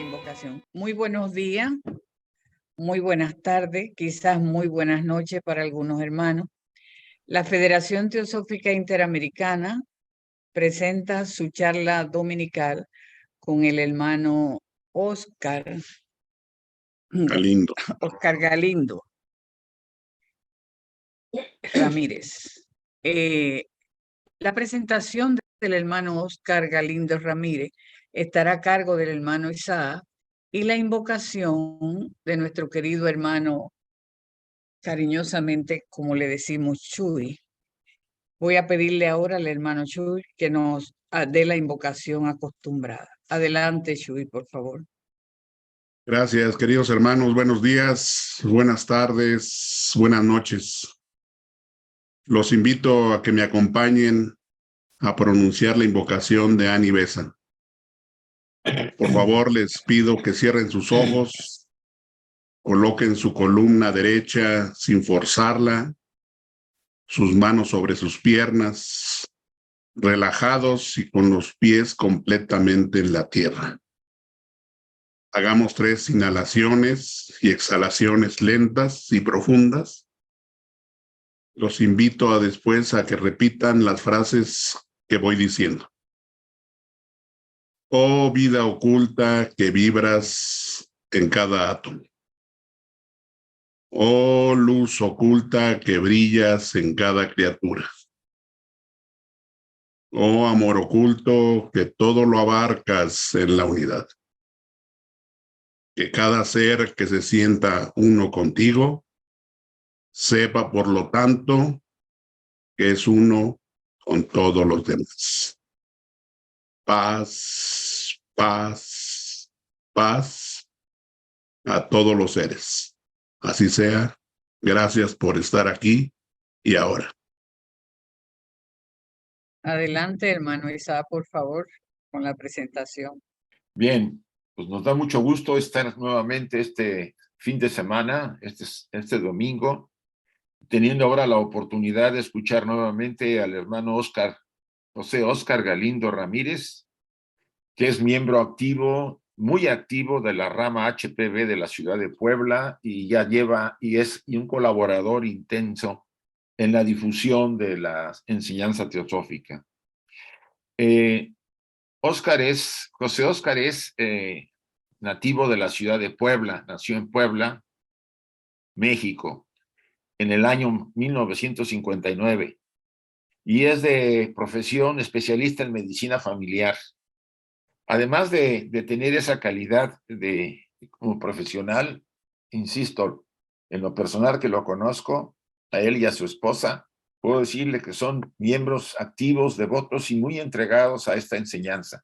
invocación. Muy buenos días, muy buenas tardes, quizás muy buenas noches para algunos hermanos. La Federación Teosófica Interamericana presenta su charla dominical con el hermano Oscar Galindo. Oscar Galindo Ramírez. La presentación del hermano Oscar Galindo Ramírez estará a cargo del hermano Isaac y la invocación de nuestro querido hermano, cariñosamente como le decimos, Chuy. Voy a pedirle ahora al hermano Chuy que nos dé la invocación acostumbrada. Adelante, Chuy, por favor. Gracias, queridos hermanos. Buenos días, buenas tardes, buenas noches. Los invito a que me acompañen a pronunciar la invocación de Ani Besa. Por favor, les pido que cierren sus ojos, coloquen su columna derecha sin forzarla, sus manos sobre sus piernas, relajados y con los pies completamente en la tierra. Hagamos 3 inhalaciones y exhalaciones lentas y profundas. Los invito después a que repitan las frases que voy diciendo. Oh vida oculta que vibras en cada átomo. Oh luz oculta que brillas en cada criatura. Oh amor oculto que todo lo abarcas en la unidad. Que cada ser que se sienta uno contigo sepa, por lo tanto, que es uno con todos los demás. Paz, paz, paz a todos los seres. Así sea. Gracias por estar aquí y ahora. Adelante, hermano Isaac, por favor, con la presentación. Bien, pues nos da mucho gusto estar nuevamente este fin de semana, este domingo, teniendo ahora la oportunidad de escuchar nuevamente al hermano José Oscar Galindo Ramírez, que es miembro activo, muy activo de la rama HPB de la ciudad de Puebla y ya es un colaborador intenso en la difusión de la enseñanza teosófica. José Oscar es nativo de la ciudad de Puebla, nació en Puebla, México, en el año 1959, y es de profesión especialista en medicina familiar. Además de tener esa calidad como profesional, insisto, en lo personal que lo conozco, a él y a su esposa, puedo decirle que son miembros activos, devotos y muy entregados a esta enseñanza,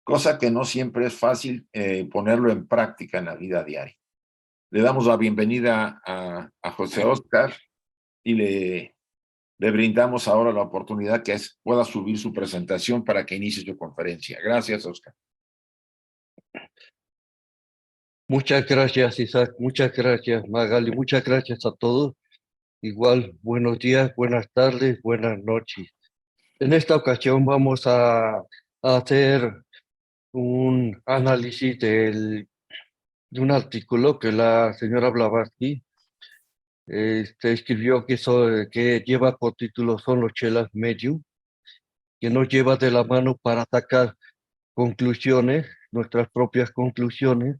cosa que no siempre es fácil ponerlo en práctica en la vida diaria. Le damos la bienvenida a José Oscar y le brindamos ahora la oportunidad que pueda subir su presentación para que inicie su conferencia. Gracias, Oscar. Muchas gracias, Isaac. Muchas gracias, Magali. Muchas gracias a todos. Igual, buenos días, buenas tardes, buenas noches. En esta ocasión vamos a hacer un análisis de un artículo que la señora Blavatsky escribió que lleva por título Son los chelas medium, que nos lleva de la mano para sacar conclusiones, nuestras propias conclusiones,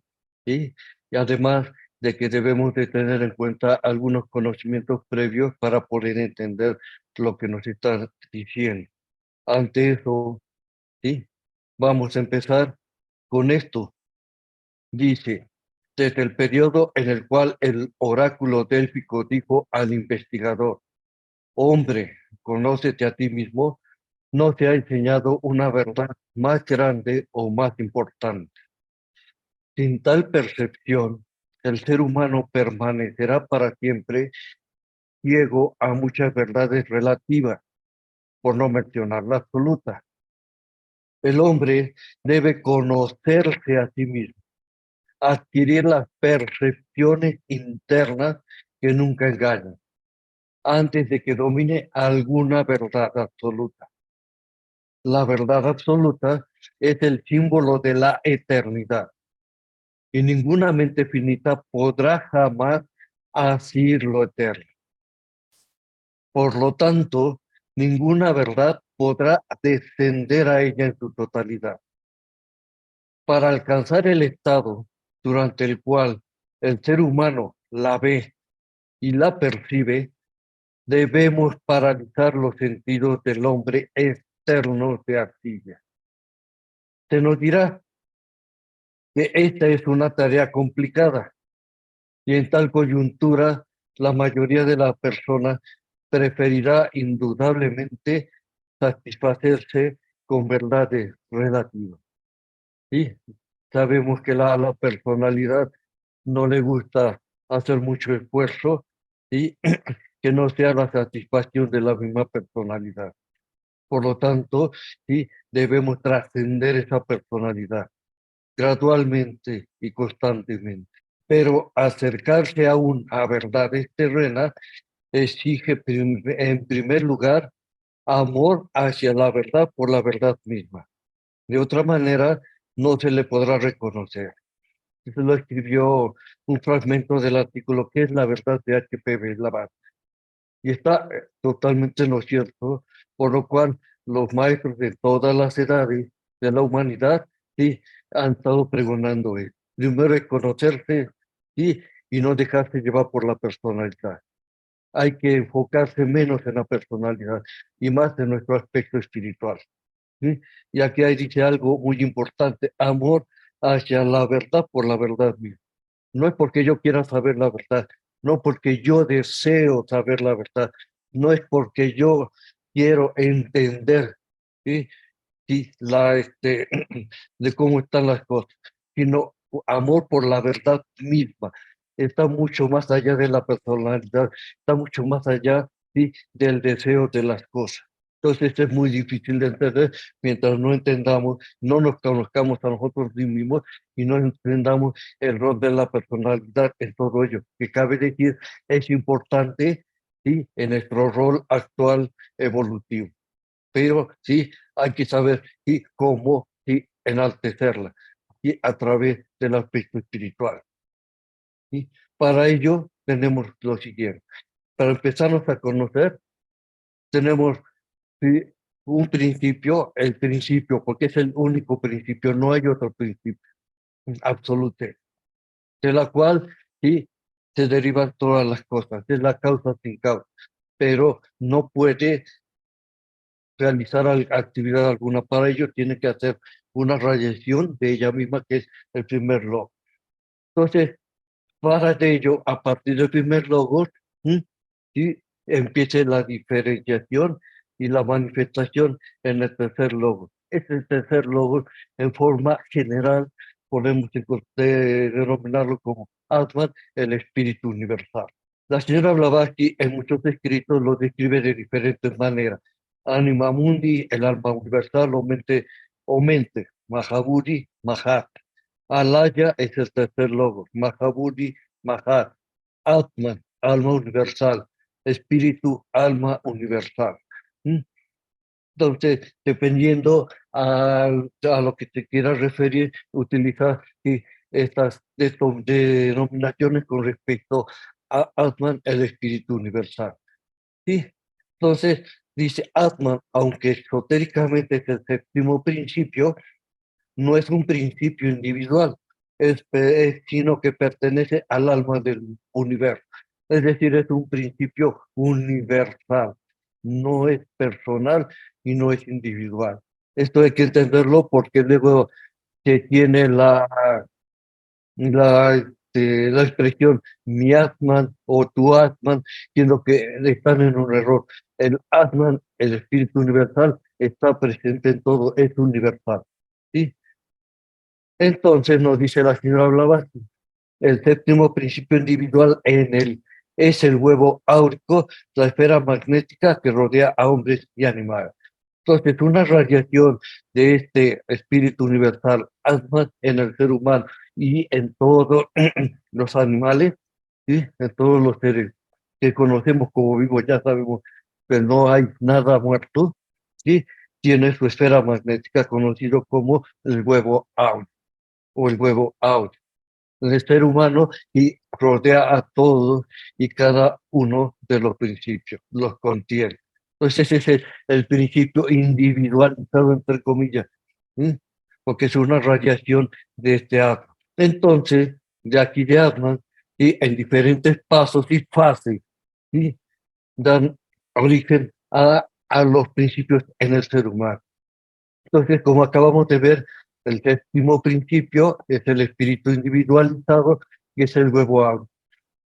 ¿sí? Y además de que debemos de tener en cuenta algunos conocimientos previos para poder entender lo que nos está diciendo. Ante eso, ¿sí? Vamos a empezar con esto. Dice, desde el periodo en el cual el oráculo délfico dijo al investigador, hombre, conócete a ti mismo, no te ha enseñado una verdad más grande o más importante. Sin tal percepción, el ser humano permanecerá para siempre ciego a muchas verdades relativas, por no mencionar la absoluta. El hombre debe conocerse a sí mismo, adquirir las percepciones internas que nunca engañan, antes de que domine alguna verdad absoluta. La verdad absoluta es el símbolo de la eternidad. y ninguna mente finita podrá jamás asir lo eterno. Por lo tanto, ninguna verdad podrá descender a ella en su totalidad. Para alcanzar el estado durante el cual el ser humano la ve y la percibe, debemos paralizar los sentidos del hombre externo de arcilla. Se nos dirá que esta es una tarea complicada y en tal coyuntura la mayoría de las personas preferirá indudablemente satisfacerse con verdades relativas. Y sabemos que a la personalidad no le gusta hacer mucho esfuerzo y que no sea la satisfacción de la misma personalidad. Por lo tanto, sí, debemos trascender esa personalidad gradualmente y constantemente. Pero acercarse aún a verdades terrenas exige en primer lugar amor hacia la verdad por la verdad misma. De otra manera, no se le podrá reconocer. Eso lo escribió un fragmento del artículo ¿Qué es la verdad? De H.P. Blavatsky. Y está totalmente lo cierto, por lo cual los maestros de todas las edades de la humanidad sí han estado pregonando eso. Primero es conocerse y no dejarse llevar por la personalidad. Hay que enfocarse menos en la personalidad y más en nuestro aspecto espiritual. ¿Sí? Y aquí ahí dice algo muy importante, amor hacia la verdad por la verdad misma. No es porque yo quiera saber la verdad, no porque yo deseo saber la verdad, no es porque yo quiero entender, ¿sí? Sí, de cómo están las cosas, sino amor por la verdad misma. Está mucho más allá de la personalidad, está mucho más allá, ¿sí?, del deseo de las cosas. Entonces es muy difícil de entender mientras no entendamos, no nos conozcamos a nosotros mismos y no entendamos el rol de la personalidad en todo ello. Que cabe decir, es importante, ¿sí?, en nuestro rol actual evolutivo. Pero sí hay que saber y cómo y enaltecerla y a través del aspecto espiritual. Y para ello tenemos lo siguiente. Para empezarnos a conocer, tenemos sí, un principio, el principio, porque es el único principio, no hay otro principio absoluto, de la cual sí se derivan todas las cosas, es la causa sin causa, pero no puede realizar actividad alguna. Para ello tiene que hacer una radiación de ella misma, que es el primer logo. Entonces, para ello, a partir del primer logo, sí, empieza la diferenciación y la manifestación en el tercer logo. Este tercer logo, en forma general, podemos denominarlo como Atman, el espíritu universal. La señora Blavatsky en muchos escritos lo describe de diferentes maneras. Anima mundi, el alma universal, o mente, Mahabudhi, Mahat. Alaya es el tercer logo, Mahabudhi, Mahat. Atman, alma universal. Espíritu, alma universal. Entonces, dependiendo a lo que te quieras referir, utiliza estas denominaciones con respecto a Atman, el espíritu universal. ¿Sí? Entonces, dice Atman, aunque esotéricamente es el séptimo principio, no es un principio individual, sino que pertenece al alma del universo. Es decir, es un principio universal, no es personal y no es individual. Esto hay que entenderlo porque luego se tiene la expresión mi Atman o tu Atman, siendo que están en un error. El Atman, el espíritu universal, está presente en todo, es universal. ¿Sí? Entonces nos dice la señora Blavatsky, el séptimo principio individual es el huevo áurico, la esfera magnética que rodea a hombres y animales. Entonces, una radiación de este espíritu universal, Atman, en el ser humano y en todos los animales, ¿sí?, en todos los seres que conocemos como vivos, ya sabemos que no hay nada muerto, ¿sí?, tiene su esfera magnética conocido como el huevo áurico o el huevo áurico. el ser humano y rodea a todos y cada uno de los principios, los contiene. Entonces ese es el principio individualizado, entre comillas, ¿sí? Porque es una radiación de este átomo. Entonces, de aquí de Atman, y en diferentes pasos y fases, ¿sí? Dan origen a los principios en el ser humano. Entonces, como acabamos de ver, el séptimo principio es el espíritu individualizado, que es el huevo áurico.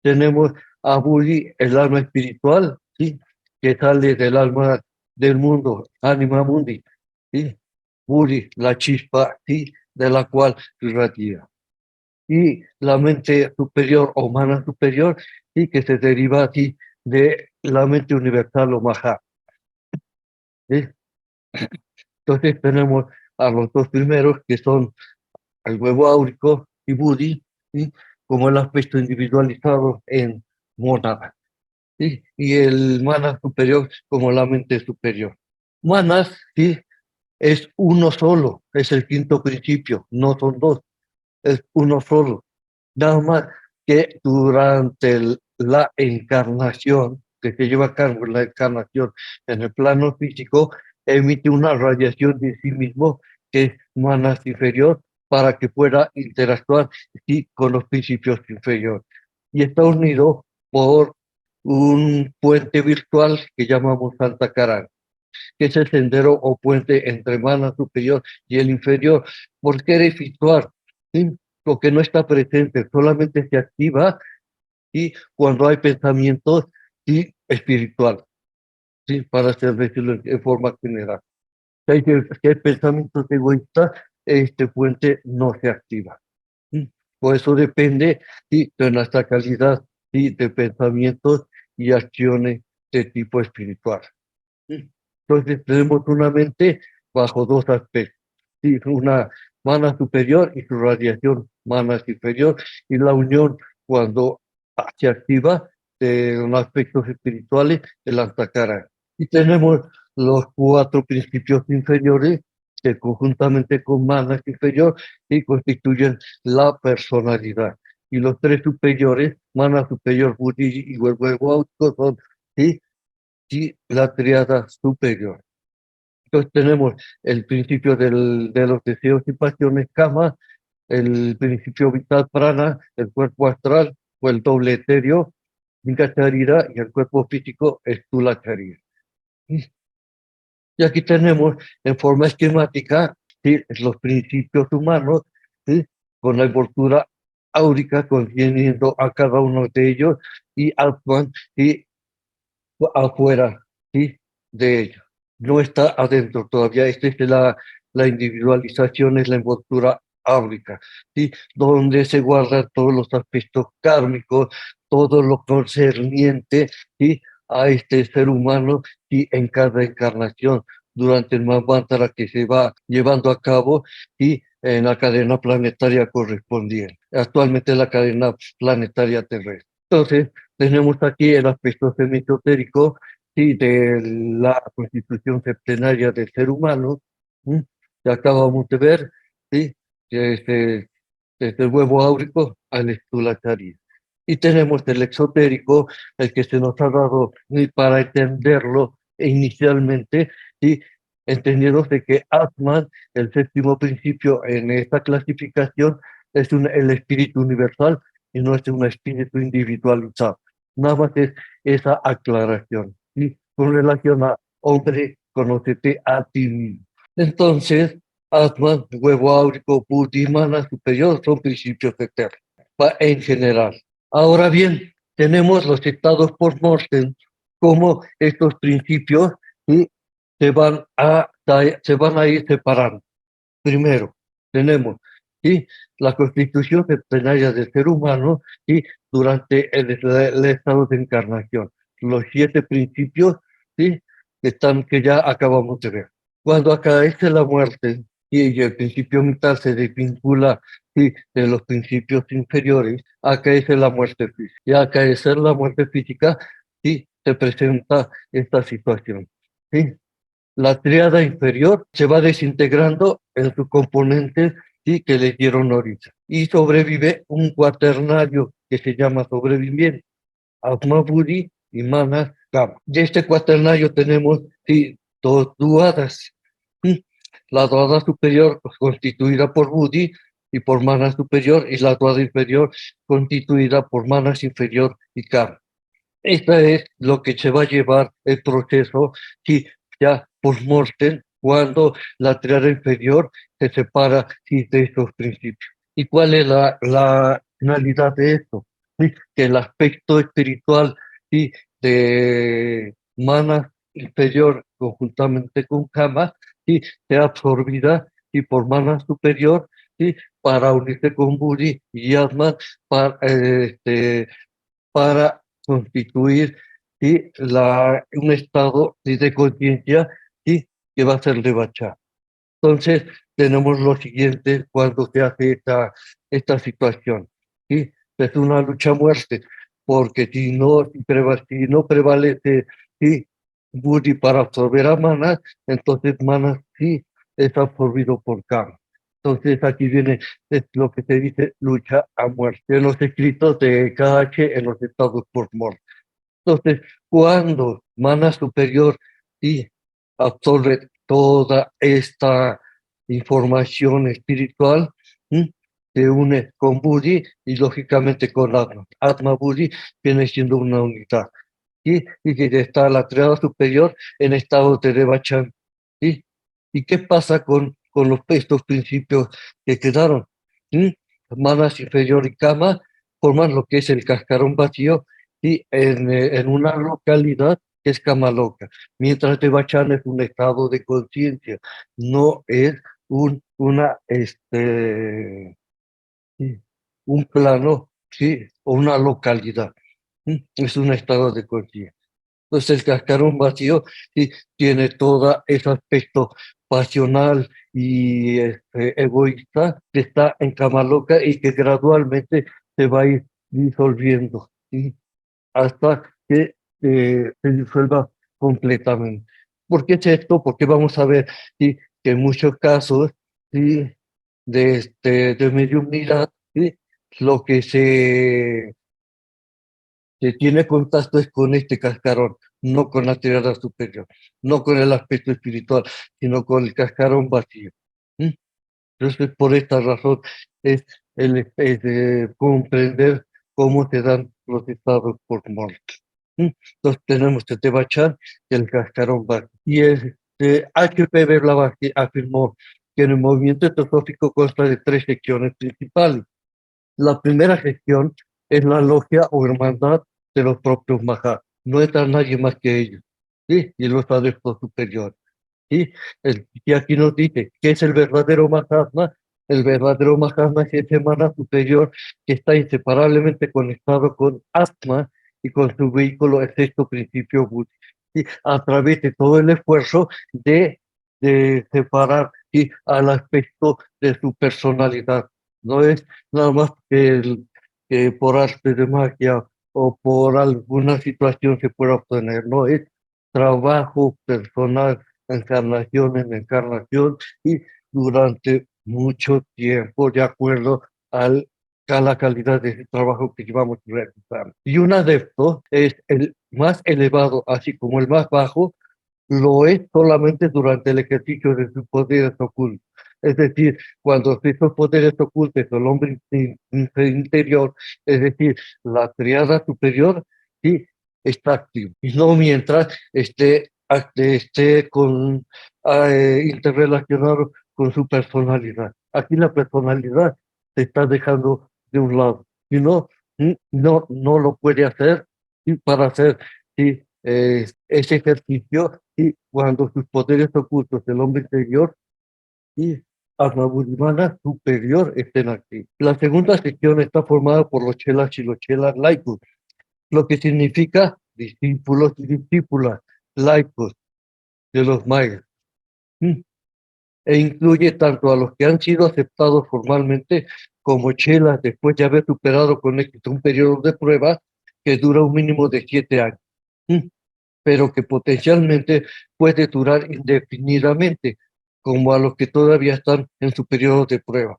Tenemos a Budi, el alma espiritual, ¿sí? Que sale del alma del mundo, anima mundi, ¿sí? Budi, la chispa, ¿sí? De la cual irradia. Y la mente superior o mana superior, ¿sí? Que se deriva aquí de la mente universal o Maha, ¿sí? Entonces tenemos a los dos primeros, que son el huevo áurico y Budi, ¿sí? Como el aspecto individualizado en mónada, ¿sí? Y el mana superior como la mente superior. Manas, ¿sí? Es uno solo, es el quinto principio, no son dos, es uno solo. Nada más que durante la encarnación, que se lleva a cabo la encarnación en el plano físico, emite una radiación de sí mismo que es mana inferior para que pueda interactuar sí, con los principios inferiores. Y está unido por un puente virtual que llamamos Santa Carán, que es el sendero o puente entre mana superior y el inferior. ¿Por qué es virtual? ¿Sí? Porque no está presente, solamente se activa y cuando hay pensamientos y espiritual, ¿sí? Para decirlo en forma general. Si hay pensamientos egoístas, este puente no se activa. ¿Sí? Por eso depende ¿sí? de nuestra calidad ¿sí? de pensamientos y acciones de tipo espiritual. ¿Sí? Entonces tenemos una mente bajo dos aspectos, ¿sí? Una mana superior y su radiación mana superior, y la unión cuando se activa de los aspectos espirituales del Antacara. Y tenemos los cuatro principios inferiores que conjuntamente con mana superior y constituyen la personalidad. Y los tres superiores, mana superior, Buddhi y huevo son ¿sí? Y la triada superior. Entonces tenemos el principio de los deseos y pasiones, kama, el principio vital prana, el cuerpo astral o el doble etéreo, Charira, y el cuerpo físico, Stula Charira. Y aquí tenemos en forma esquemática ¿sí? los principios humanos, ¿sí? Con la envoltura áurica conteniendo a cada uno de ellos y Atman y afuera ¿sí? de ellos. No está adentro todavía. Esta es la individualización, es la envoltura áurica, ¿sí? Donde se guardan todos los aspectos kármicos, todo lo concerniente ¿sí? a este ser humano y en cada encarnación durante el Manvantara que se va llevando a cabo y en la cadena planetaria correspondiente. Actualmente la cadena planetaria terrestre. Entonces, tenemos aquí el aspecto semiesotérico sí, de la constitución septenaria del ser humano, ¿sí? Que acabamos de ver, ¿sí? Que desde el huevo áurico al estulacario. Y tenemos el exotérico, el que se nos ha dado ¿sí? para entenderlo inicialmente, ¿sí? Entendiendo de que Atman, el séptimo principio en esta clasificación, es el espíritu universal y no es un espíritu individualizado. Nada más es esa aclaración. Y con relación a hombre, conócete a ti mismo. Entonces, Atman, huevo áurico, Buddhi, mana superior son principios eternos, en general. Ahora bien, tenemos los estados post-mortem como estos principios y se van a ir separando. Primero, tenemos ¿sí? la constitución septenaria del ser humano y durante el estado de encarnación. Los 7 principios ¿sí? que ya acabamos de ver. Cuando acaece la muerte y el principio vital se desvincula ¿sí? de los principios inferiores, acaece la muerte física. Y al acaecer la muerte física, ¿sí? se presenta esta situación. ¿sí? La tríada inferior se va desintegrando en sus componentes y que le dieron origen. y sobrevive un cuaternario que se llama sobreviviente, Atma Buddhi y Manas Kama. De este cuaternario tenemos sí, dos duadas. La duada superior constituida por Buddhi y por Manas superior, y la duada inferior constituida por Manas inferior y Kama. Esta es lo que se va a llevar el proceso sí, ya post-mortem, cuando la triada inferior se separa sí, de estos principios. ¿Y cuál es la finalidad de esto? Sí, que el aspecto espiritual sí, de mana inferior conjuntamente con Kama sí, sea absorbida y por mana superior sí, para unirse con Buddhi y Atman para constituir ¿sí? Un estado ¿sí? de conciencia ¿sí? que va a ser de Bachar. Entonces, tenemos lo siguiente cuando se hace esta situación. ¿sí? Es una lucha a muerte, porque si no prevalece ¿sí? Buddhi para absorber a Manas, entonces Manas sí es absorbido por Kama. Entonces aquí viene es lo que se dice lucha a muerte en los escritos de KH en los estados por muerte. Entonces, cuando Mana superior sí absorbe toda esta información espiritual, ¿sí? Se une con Buddhi y lógicamente con Atma. Atma Buddhi viene siendo una unidad. ¿Sí? Y que está la triada superior en estado de Devachan. ¿Sí? ¿Y qué pasa con estos principios que quedaron? ¿Sí? Manas inferior y Kama forman lo que es el cascarón vacío ¿sí? En una localidad que es Kamaloka, mientras Devachan es un estado de conciencia, no es sí, un plano ¿sí? o una localidad. Es un estado de conciencia. Entonces el cascarón vacío sí, tiene todo ese aspecto pasional y egoísta que está en Kamaloka y que gradualmente se va a ir disolviendo ¿sí? Hasta que se disuelva completamente. ¿Por qué es esto? Porque vamos a ver ¿sí? que en muchos casos ¿sí? de mediunidad ¿sí? lo que se tiene contacto es con este cascarón, no con la tirada superior, no con el aspecto espiritual, sino con el cascarón vacío. ¿Mm? Entonces, por esta razón, es comprender cómo se dan los estados por muerte. ¿Mm? Entonces, tenemos que Tebachán y el cascarón vacío. Y H.P. Blavatsky afirmó que en el movimiento teosófico consta de tres secciones principales. La primera sección es la logia o hermandad de los propios Mahat. No entra nadie más que ellos, ¿sí? Y los adeptos superiores, ¿sí? Y aquí nos dice que es el verdadero Mahatma. El verdadero Mahatma es ese Mana superior que está inseparablemente conectado con Atma y con su vehículo, el sexto principio Buddha, ¿sí? A través de todo el esfuerzo de separar ¿sí? al aspecto de su personalidad. No es nada más que por arte de magia o por alguna situación se pueda obtener, no es trabajo personal, encarnación en encarnación y durante mucho tiempo, de acuerdo a la calidad de ese trabajo que llevamos realizando. Y un adepto es el más elevado, así como el más bajo, lo es solamente durante el ejercicio de sus poderes ocultos. Es decir, cuando estos poderes ocultos, el hombre interior, es decir, la triada superior, sí, está activo. Y no mientras esté interrelacionado con su personalidad. Aquí la personalidad se está dejando de un lado. Y no lo puede hacer y para hacer sí, ese ejercicio y cuando sus poderes ocultos del hombre interior y Atmabuddhimana superior estén aquí. La segunda sección está formada por los chelas y los chelas laicos, lo que significa discípulos y discípulas laicos de los mayas. E incluye tanto a los que han sido aceptados formalmente como chelas después de haber superado con éxito un periodo de prueba que dura un mínimo de 7 años. Pero que potencialmente puede durar indefinidamente, como a los que todavía están en su periodo de prueba.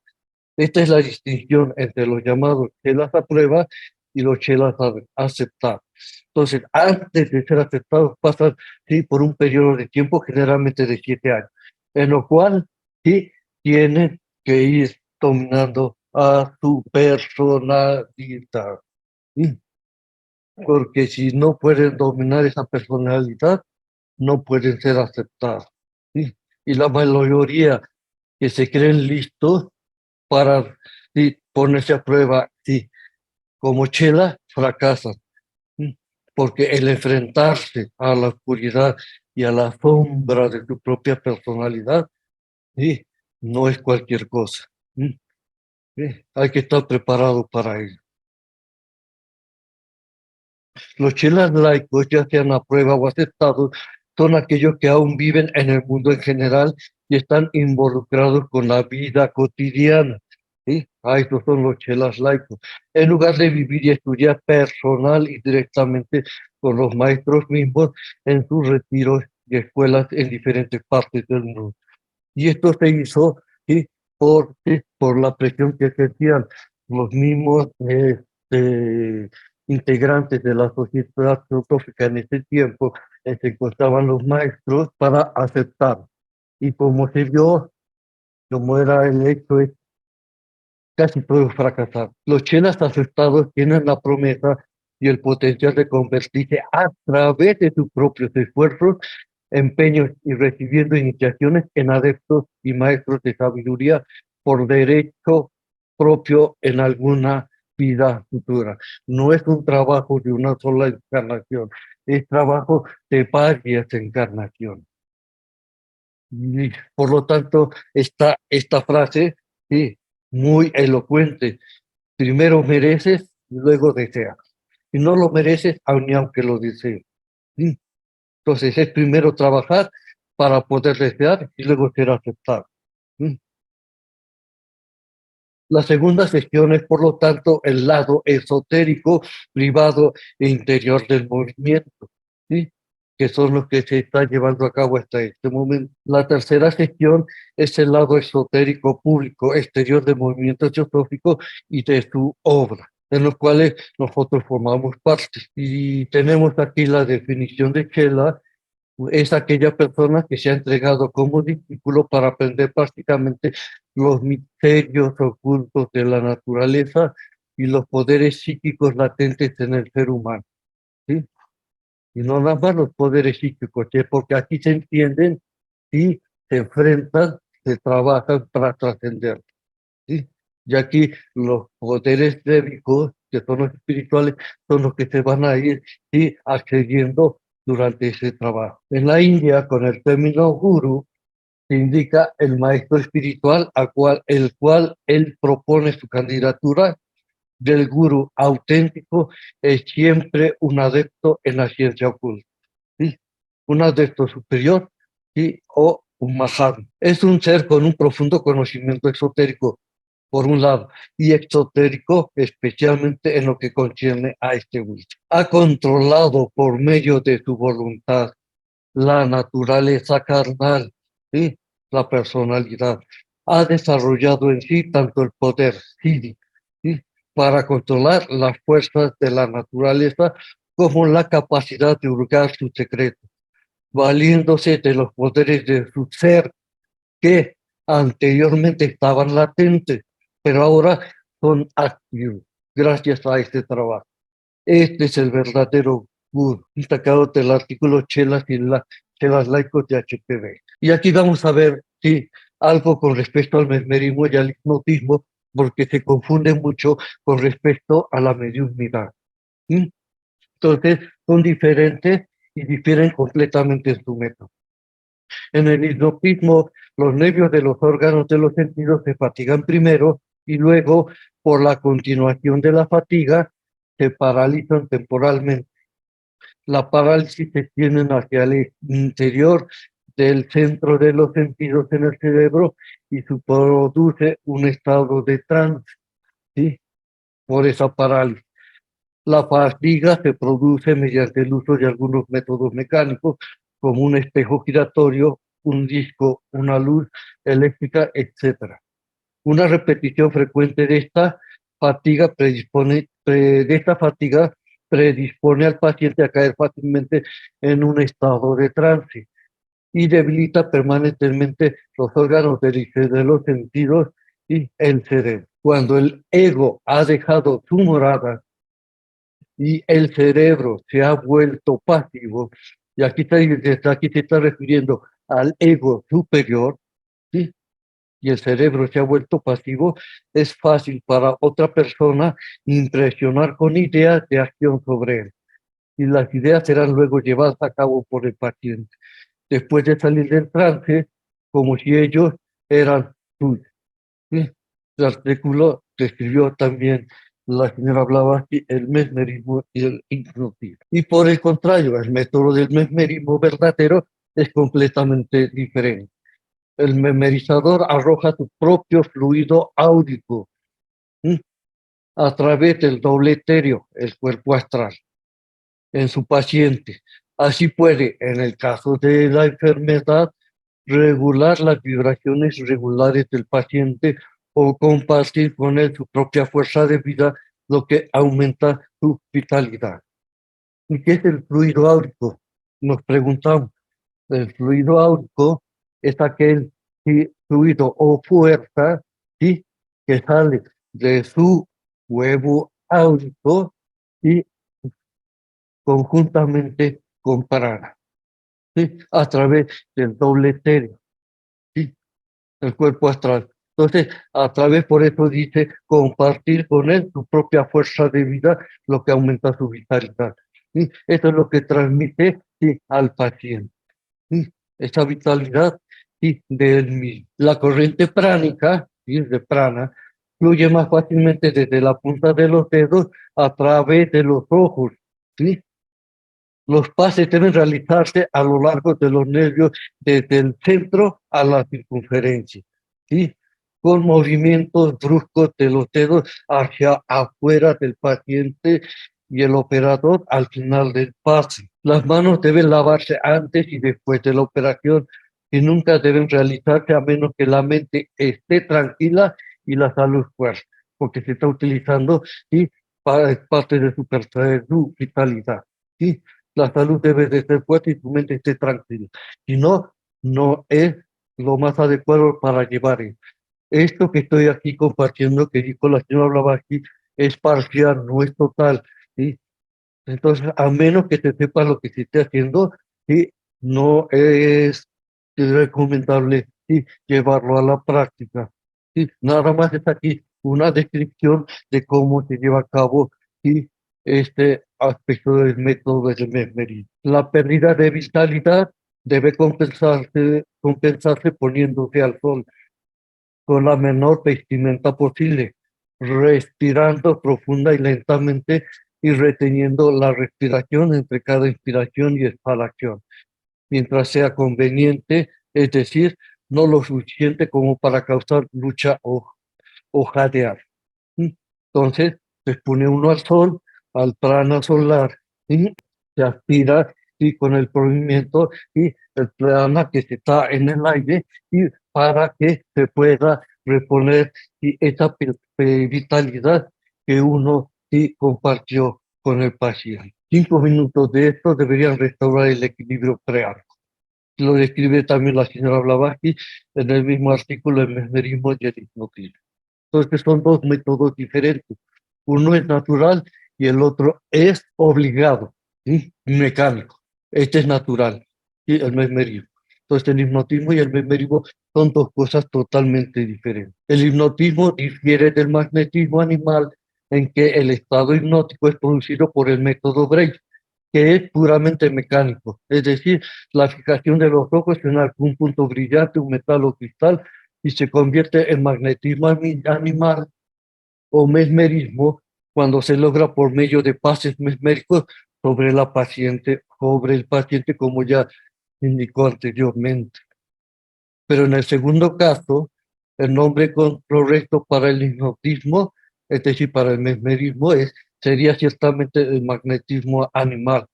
Esta es la distinción entre los llamados chelas a prueba y los chelas aceptados. Entonces, antes de ser aceptados, pasan ¿sí? por un periodo de tiempo generalmente de 7 años, en lo cual sí tienen que ir dominando a su personalidad. ¿Sí? Porque si no pueden dominar esa personalidad, no pueden ser aceptados. ¿Sí? Y la mayoría que se creen listos para ¿sí? ponerse a prueba, sí, como chela, fracasan. ¿Sí? Porque el enfrentarse a la oscuridad y a la sombra de tu propia personalidad, ¿sí? no es cualquier cosa. ¿Sí? ¿Sí? Hay que estar preparado para ello. Los chelas laicos, ya sean a prueba o aceptados, son aquellos que aún viven en el mundo en general y están involucrados con la vida cotidiana. ¿Sí? Estos son los chelas laicos. En lugar de vivir y estudiar personal y directamente con los maestros mismos en sus retiros y escuelas en diferentes partes del mundo. Y esto se hizo ¿sí? Por la presión que ejercían los mismos integrantes de la sociedad teosófica en ese tiempo, se encontraban los maestros para aceptar. Y como se vio, como era el hecho, casi todos fracasaron. Los chelas aceptados tienen la promesa y el potencial de convertirse a través de sus propios esfuerzos, empeños y recibiendo iniciaciones en adeptos y maestros de sabiduría por derecho propio en alguna vida futura. No es un trabajo de una sola encarnación, es trabajo de varias encarnaciones. Y por lo tanto, esta frase, sí, muy elocuente. Primero mereces y luego deseas. Si no lo mereces, ni aunque lo desees. ¿Sí? Entonces es primero trabajar para poder desear y luego ser aceptado. ¿Sí? La segunda sección es, por lo tanto, el lado esotérico, privado e interior del movimiento, ¿sí? Que son los que se están llevando a cabo hasta este momento. La tercera sección es el lado esotérico público, exterior del movimiento teosófico y de su obra, en los cuales nosotros formamos parte. Y tenemos aquí la definición de Chela. Es aquella persona que se ha entregado como discípulo para aprender prácticamente los misterios ocultos de la naturaleza y los poderes psíquicos latentes en el ser humano. ¿Sí? Y no nada más los poderes psíquicos, ¿sí? Porque aquí se entienden y se enfrentan, se trabajan para trascender. ¿Sí? Y aquí los poderes débicos, que son los espirituales, son los que se van a ir ¿sí? accediendo durante ese trabajo. En la India, con el término guru, se indica el maestro espiritual el cual él propone su candidatura. Del gurú auténtico es siempre un adepto en la ciencia oculta, ¿sí? Un adepto superior ¿sí? o un mahatma. Es un ser con un profundo conocimiento exotérico, por un lado, y exotérico, especialmente en lo que concierne a este último. Ha controlado por medio de su voluntad la naturaleza carnal, ¿sí? La personalidad. Ha desarrollado en sí tanto el poder psíquico, ¿sí? para controlar las fuerzas de la naturaleza como la capacidad de hurgar sus secretos, valiéndose de los poderes de su ser que anteriormente estaban latentes, pero ahora son activos gracias a este trabajo. Este es el verdadero gurú, sacado del artículo Chelas y Chelas laicos de HPV. Y aquí vamos a ver sí, algo con respecto al mesmerismo y al hipnotismo, porque se confunde mucho con respecto a la mediunidad. ¿Sí? Entonces, son diferentes y difieren completamente en su método. En el hipnotismo, los nervios de los órganos de los sentidos se fatigan primero y luego, por la continuación de la fatiga, se paralizan temporalmente. La parálisis se extiende hacia el interior del centro de los sentidos en el cerebro y se produce un estado de trance, ¿sí? Por esa parálisis. La fatiga se produce mediante el uso de algunos métodos mecánicos, como un espejo giratorio, un disco, una luz eléctrica, etc. Una repetición frecuente de esta fatiga predispone al paciente a caer fácilmente en un estado de trance y debilita permanentemente los órganos de los sentidos y el cerebro. Cuando el ego ha dejado su morada y el cerebro se ha vuelto pasivo, y aquí se está refiriendo al ego superior, ¿sí? Y el cerebro se ha vuelto pasivo, es fácil para otra persona impresionar con ideas de acción sobre él. Y las ideas serán luego llevadas a cabo por el paciente, después de salir del trance, como si ellos eran suyos. ¿Sí? El artículo describió también la señora Blavatsky el mesmerismo y el hipnotismo. Y por el contrario, el método del mesmerismo verdadero es completamente diferente. El memorizador arroja su propio fluido áurico, ¿sí? A través del doble etéreo, el cuerpo astral, en su paciente. Así puede, en el caso de la enfermedad, regular las vibraciones regulares del paciente o compartir con él su propia fuerza de vida, lo que aumenta su vitalidad. ¿Y qué es el fluido áurico? Nos preguntamos. El fluido áurico es aquel fluido o fuerza, ¿sí?, que sale de su huevo áurico y conjuntamente con prana, ¿sí?, a través del doble etéreo, ¿sí?, el cuerpo astral. Entonces, a través, por eso dice, compartir con él su propia fuerza de vida, lo que aumenta su vitalidad. ¿Sí? Eso es lo que transmite, sí, al paciente. ¿Sí? Esa vitalidad, sí, del mismo. La corriente pránica, ¿sí?, de prana, fluye más fácilmente desde la punta de los dedos a través de los ojos, ¿sí? Los pases deben realizarse a lo largo de los nervios desde el centro a la circunferencia, ¿sí?, con movimientos bruscos de los dedos hacia afuera del paciente y el operador al final del pase. Las manos deben lavarse antes y después de la operación y nunca deben realizarse a menos que la mente esté tranquila y la salud fuerte, porque se está utilizando, ¿sí?, para parte de su vitalidad, ¿sí? La salud debe de ser fuerte y tu mente esté tranquila. Si no, no es lo más adecuado para llevar eso. Esto que estoy aquí compartiendo, que dijo la señora Blavatsky, es parcial, no es total, ¿sí? Entonces, a menos que te sepa lo que se esté haciendo, ¿sí?, no es recomendable, ¿sí?, llevarlo a la práctica, ¿sí? Nada más es aquí una descripción de cómo se lleva a cabo, ¿sí?, este aspecto del método de mesmerismo. La pérdida de vitalidad debe compensarse poniéndose al sol con la menor vestimenta posible, respirando profunda y lentamente y reteniendo la respiración entre cada inspiración y exhalación, mientras sea conveniente, es decir, no lo suficiente como para causar lucha o jadear. Entonces, se expone uno al sol, al prana solar, y se aspira, y con el movimiento y el prana que se está en el aire, y para que se pueda reponer y esa vitalidad que uno sí compartió con el paciente. 5 minutos de esto deberían restaurar el equilibrio preártico. Lo describe también la señora Blavatsky en el mismo artículo de mesmerismo y el hipnotismo. Entonces son dos métodos diferentes. Uno es natural y el otro es obligado, ¿sí?, mecánico. Este es natural, ¿sí?, el mesmerismo. Entonces el hipnotismo y el mesmerismo son dos cosas totalmente diferentes. El hipnotismo difiere del magnetismo animal en que el estado hipnótico es producido por el método Braid, que es puramente mecánico, es decir, la fijación de los ojos en algún punto brillante, un metal o cristal, y se convierte en magnetismo animal o mesmerismo cuando se logra por medio de pases mesméricos sobre el paciente, como ya indicó anteriormente. Pero en el segundo caso, el nombre correcto para el hipnotismo, es decir, para el mesmerismo, sería ciertamente el magnetismo animal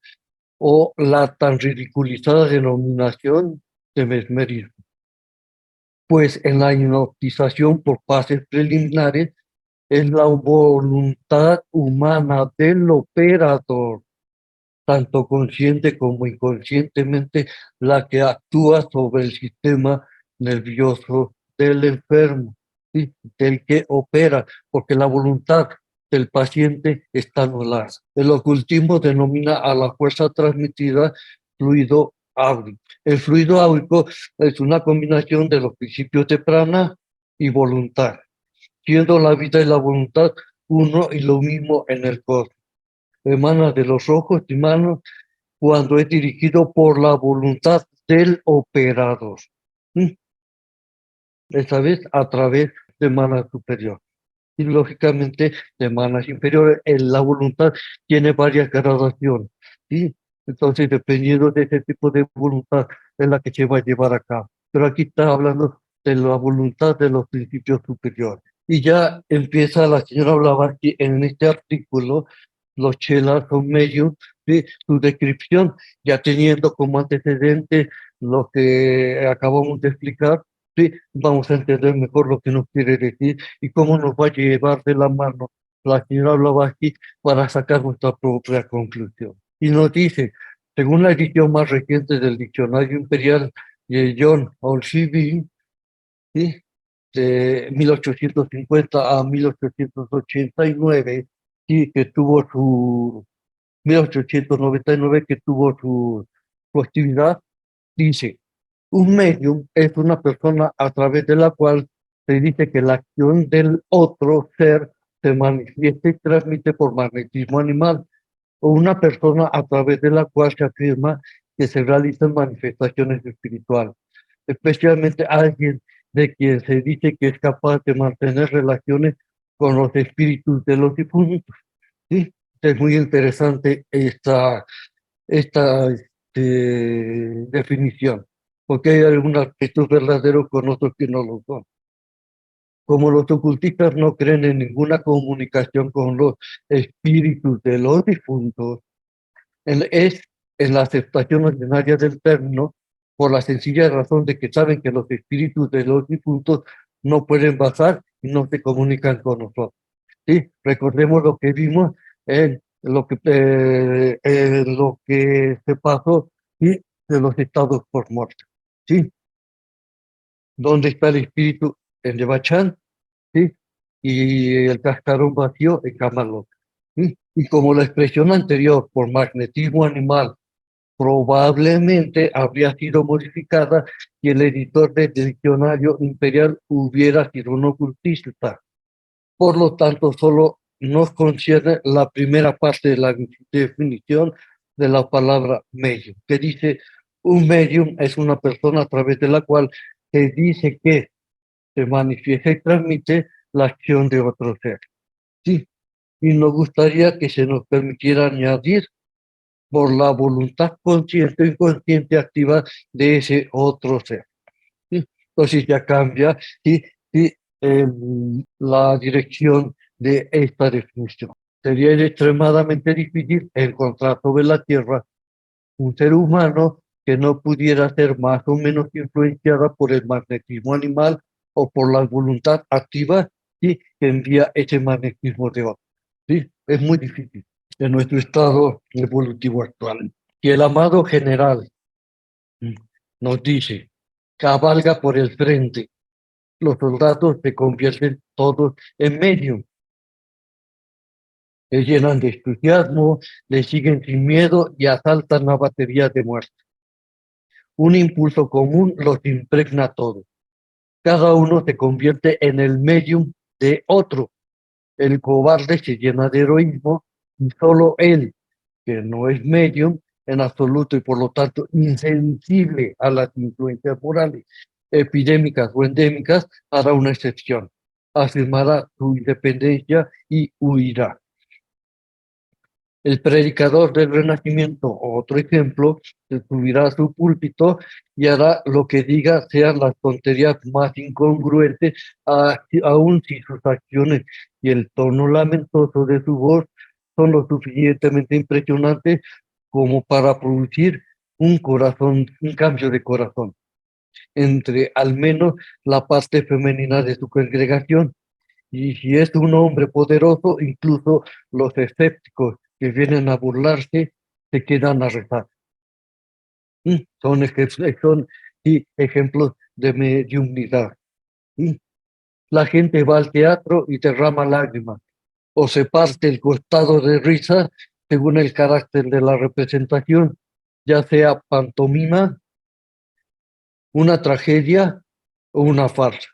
o la tan ridiculizada denominación de mesmerismo. pues en la hipnotización por fases preliminares es la voluntad humana del operador, tanto consciente como inconscientemente, la que actúa sobre el sistema nervioso del enfermo, ¿sí? Del que opera, porque la voluntad del paciente está anulada. El ocultismo denomina a la fuerza transmitida fluido áurico. El fluido áurico es una combinación de los principios de prana y voluntad, siendo la vida y la voluntad uno y lo mismo en el cosmos. Emana de los ojos y manos cuando es dirigido por la voluntad del operador. Esta vez a través de manas superior. Y lógicamente de manas inferiores, la voluntad tiene varias gradaciones. ¿Sí? Entonces, dependiendo de ese tipo de voluntad, es la que se va a llevar a cabo. Pero aquí está hablando de la voluntad de los principios superiores. Y ya empieza la señora Blavatsky en este artículo, los chelas son medios, ¿sí? Su descripción, ya teniendo como antecedente lo que acabamos de explicar, ¿sí? Vamos a entender mejor lo que nos quiere decir y cómo nos va a llevar de la mano la señora Blavatsky para sacar nuestra propia conclusión. Y nos dice, según la edición más reciente del Diccionario Imperial de John Olshevin, ¿sí? De 1850 a 1889, ¿sí? Que tuvo su 1899, que tuvo su actividad, dice, un medium es una persona a través de la cual se dice que la acción del otro ser se manifiesta y transmite por magnetismo animal, o una persona a través de la cual se afirma que se realizan manifestaciones espirituales, especialmente alguien de quien se dice que es capaz de mantener relaciones con los espíritus de los difuntos. ¿Sí? Es muy interesante esta definición, porque hay algunos aspectos verdaderos con otros que no lo son. Como los ocultistas no creen en ninguna comunicación con los espíritus de los difuntos, es en la aceptación ordinaria del término, por la sencilla razón de que saben que los espíritus de los difuntos no pueden bajar y no se comunican con nosotros. ¿Sí? Recordemos lo que vimos en lo que se pasó, ¿sí? De los estados por muerte. ¿Sí? ¿Dónde está el espíritu? En Devachan, ¿sí? Y el cascarón vacío en Camalot. ¿Sí? Y como la expresión anterior por magnetismo animal probablemente habría sido modificada si el editor del diccionario imperial hubiera sido un ocultista. Por lo tanto, solo nos concierne la primera parte de la definición de la palabra medium, que dice, un medium es una persona a través de la cual se dice que se manifiesta y transmite la acción de otro ser. Sí, y nos gustaría que se nos permitiera añadir por la voluntad consciente o inconsciente activa de ese otro ser. ¿Sí? Entonces ya cambia, ¿sí? ¿Sí? La dirección de esta definición. Sería extremadamente difícil encontrar sobre la Tierra un ser humano que no pudiera ser más o menos influenciada por el magnetismo animal o por la voluntad activa, ¿sí? Que envía ese magnetismo de otro. ¿Sí? Es muy difícil en nuestro estado evolutivo actual. Y el amado general nos dice, cabalga por el frente, los soldados se convierten todos en medium, se llenan de entusiasmo, le siguen sin miedo y asaltan la batería de muerte. Un impulso común los impregna a todos. Cada uno se convierte en el medium de otro. El cobarde se llena de heroísmo y solo él, que no es medium en absoluto y por lo tanto insensible a las influencias morales, epidémicas o endémicas, hará una excepción. Afirmará su independencia y huirá. El predicador del Renacimiento, otro ejemplo, se subirá a su púlpito y hará lo que diga, sean las tonterías más incongruentes, aun si sus acciones y el tono lamentoso de su voz son lo suficientemente impresionantes como para producir un cambio de corazón. entre al menos la parte femenina de su congregación. Y si es un hombre poderoso, incluso los escépticos que vienen a burlarse se quedan a rezar. Son ejemplos de mediunidad. La gente va al teatro y derrama lágrimas, o se parte el costado de risa según el carácter de la representación, ya sea pantomima, una tragedia o una farsa.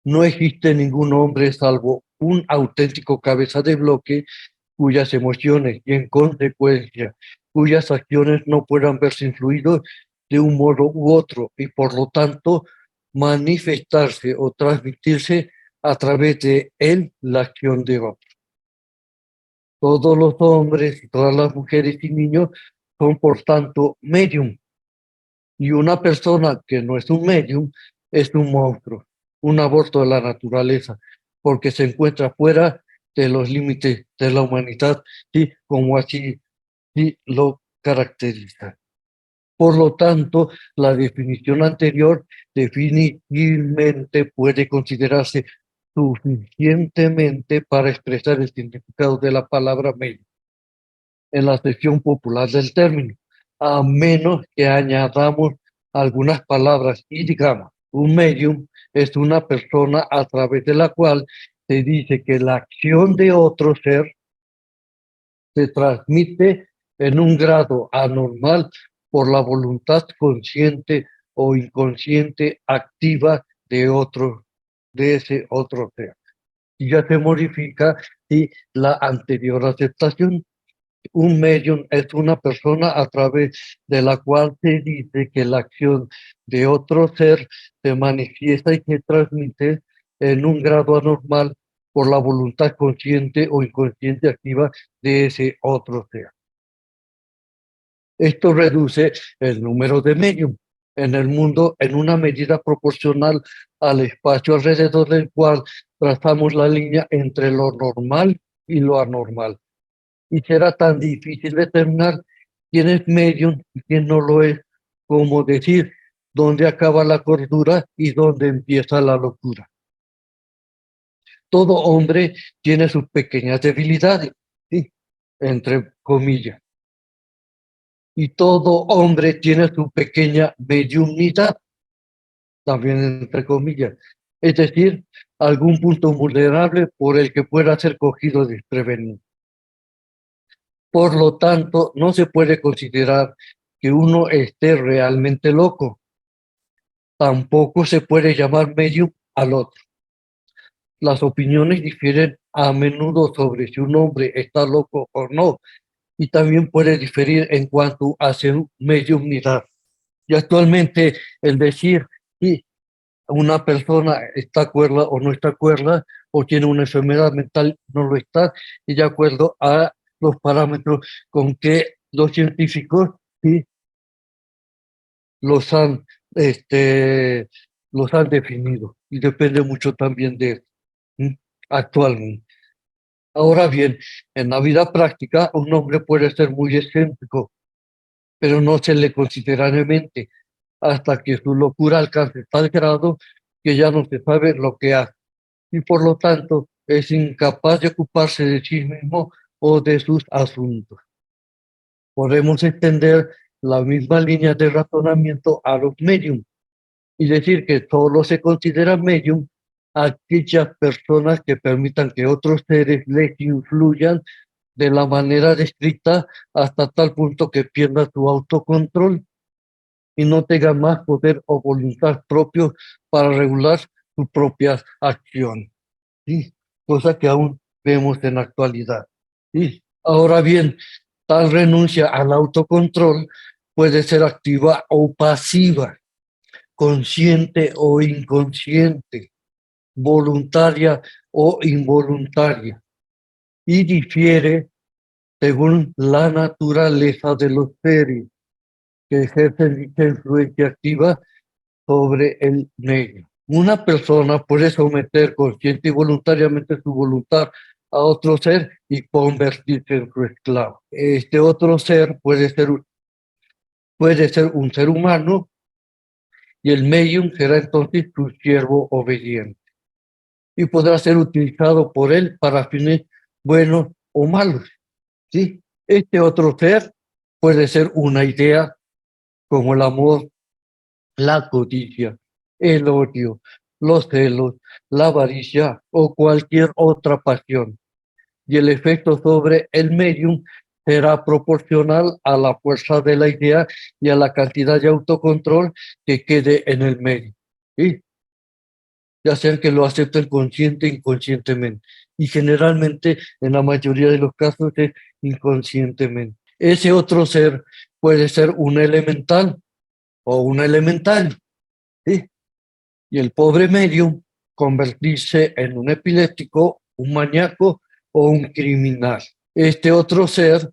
No existe ningún hombre salvo un auténtico cabeza de bloque cuyas emociones y en consecuencia cuyas acciones no puedan verse influidos de un modo u otro y por lo tanto manifestarse o transmitirse a través de él la acción de otro. Todos los hombres y todas las mujeres y niños son por tanto medium. Y una persona que no es un medium es un monstruo, un aborto de la naturaleza, porque se encuentra fuera de los límites de la humanidad, ¿sí? Como así sí lo caracteriza. Por lo tanto, la definición anterior definitivamente puede considerarse suficientemente para expresar el significado de la palabra medium en la acepción popular del término, a menos que añadamos algunas palabras y digamos, un medium es una persona a través de la cual se dice que la acción de otro ser se transmite en un grado anormal por la voluntad consciente o inconsciente activa de ese otro ser. Y ya se modifica la anterior aceptación. Un medium es una persona a través de la cual se dice que la acción de otro ser se manifiesta y se transmite en un grado anormal por la voluntad consciente o inconsciente activa de ese otro ser. Esto reduce el número de medium en el mundo en una medida proporcional al espacio alrededor del cual trazamos la línea entre lo normal y lo anormal. Y será tan difícil determinar quién es medium y quién no lo es, como decir dónde acaba la cordura y dónde empieza la locura. Todo hombre tiene sus pequeñas debilidades, ¿sí? Entre comillas. Y todo hombre tiene su pequeña mediunidad, también entre comillas. Es decir, algún punto vulnerable por el que pueda ser cogido desprevenido. Por lo tanto, no se puede considerar que uno esté realmente loco. Tampoco se puede llamar medium al otro. Las opiniones difieren a menudo sobre si un hombre está loco o no, y también puede diferir en cuanto a su mediumnidad. Y actualmente el decir si una persona está cuerda o no está cuerda, o tiene una enfermedad mental, no lo está, y de acuerdo a los parámetros con que los científicos sí los han, los han definido, y depende mucho también de actualmente. Ahora bien, en la vida práctica, un hombre puede ser muy excéntrico, pero no se le considera demente hasta que su locura alcance tal grado que ya no se sabe lo que hace y por lo tanto es incapaz de ocuparse de sí mismo o de sus asuntos. Podemos extender la misma línea de razonamiento a los medium y decir que solo se considera medium aquellas personas que permitan que otros seres les influyan de la manera descrita hasta tal punto que pierda su autocontrol y no tenga más poder o voluntad propio para regular sus propias acciones. ¿Sí? Cosa que aún vemos en la actualidad. ¿Sí? Ahora bien, tal renuncia al autocontrol puede ser activa o pasiva, consciente o inconsciente, voluntaria o involuntaria, y difiere según la naturaleza de los seres que ejercen dicha influencia activa sobre el medio. Una persona puede someter consciente y voluntariamente su voluntad a otro ser y convertirse en su esclavo. Este otro ser puede ser un ser humano y el medium será entonces su siervo obediente y podrá ser utilizado por él para fines buenos o malos, ¿sí? Este otro ser puede ser una idea como el amor, la codicia, el odio, los celos, la avaricia o cualquier otra pasión. Y el efecto sobre el medium será proporcional a la fuerza de la idea y a la cantidad de autocontrol que quede en el medio, ¿sí? Ya sea que lo acepten consciente e inconscientemente. Y generalmente, en la mayoría de los casos, es inconscientemente. Ese otro ser puede ser un elemental o un elemental, ¿sí? Y el pobre medium convertirse en un epiléptico, un maníaco o un criminal. Este otro ser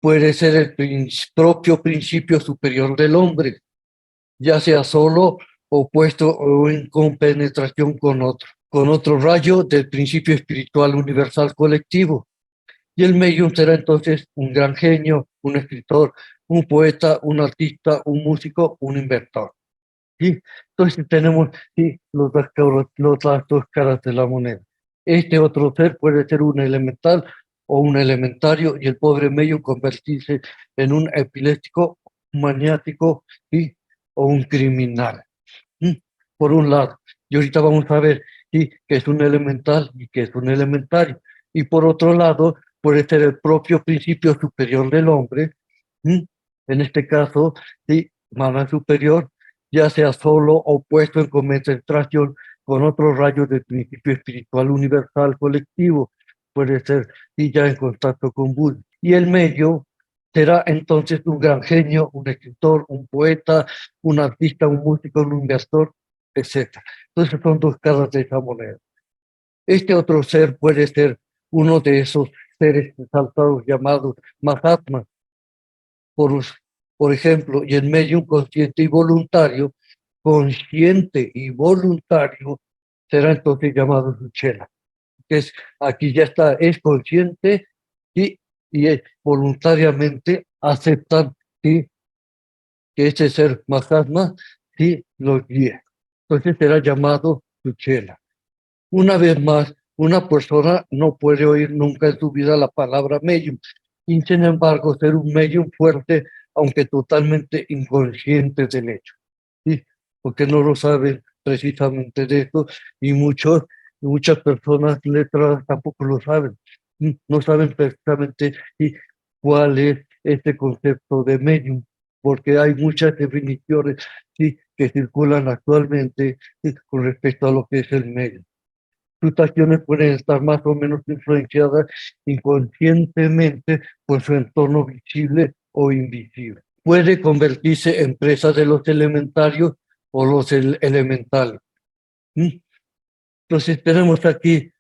puede ser el propio principio superior del hombre, ya sea solo, opuesto o en compenetración con otro rayo del principio espiritual universal colectivo. Y el medium será entonces un gran genio, un escritor, un poeta, un artista, un músico, un inventor. ¿Sí? Entonces tenemos, sí, las dos caras de la moneda. Este otro ser puede ser un elemental o un elementario y el pobre medio convertirse en un epiléptico, maniático, ¿sí? O un criminal. ¿Sí? Por un lado. Y ahorita vamos a ver, ¿sí? Qué es un elemental y qué es un elementario. Y por otro lado, puede ser el propio principio superior del hombre, ¿sí? En este caso, ¿sí? Mana superior, ya sea solo o puesto en concentración con otros rayos del principio espiritual universal colectivo, puede ser y ya en contacto con Buda. Y el medio será entonces un gran genio, un escritor, un poeta, un artista, un músico, un inventor, etc. Entonces son dos caras de esa moneda. Este otro ser puede ser uno de esos seres exaltados llamados Mahatma, por, por ejemplo, y en medio consciente y voluntario, será entonces llamado Suchela, que es, aquí ya está, es consciente y es, voluntariamente aceptan, ¿sí? Que este ser Mahatma, ¿sí? Los guía. Entonces será llamado Suchela. Una vez más, una persona no puede oír nunca en su vida la palabra medium, y sin embargo ser un medium fuerte, aunque totalmente inconsciente del hecho, ¿sí? Porque no lo saben precisamente de esto, y muchas personas letradas tampoco lo saben, ¿sí? No saben precisamente, ¿sí? Cuál es este concepto de medium, porque hay muchas definiciones, ¿sí? Que circulan actualmente, ¿sí? Con respecto a lo que es el medium. Sus acciones pueden estar más o menos influenciadas inconscientemente por su entorno visible o invisible. Puede convertirse en presa de los elementarios o los elementales. Entonces tenemos aquí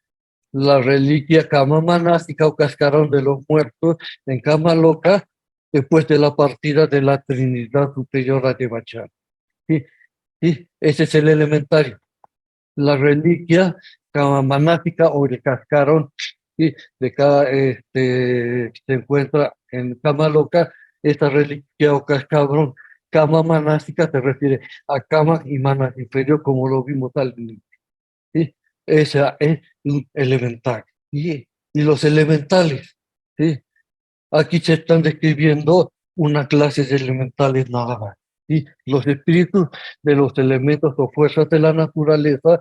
la reliquia Kama Manástica o Cascarón de los Muertos en Kama Loka después de la partida de la Trinidad Superiora de Bachar. ¿Sí? ¿Sí? Ese es el elementario. La reliquia manática o el cascarón, ¿sí? De cada, se encuentra en Kama Loka. Esta reliquia o cascarón, Kama manástica se refiere a Kama y Manas inferior, como lo vimos al inicio, ¿sí? Esa es un elemental. Y los elementales, ¿sí? Aquí se están describiendo una clase de elementales nada más. ¿Sí? Los espíritus de los elementos o fuerzas de la naturaleza,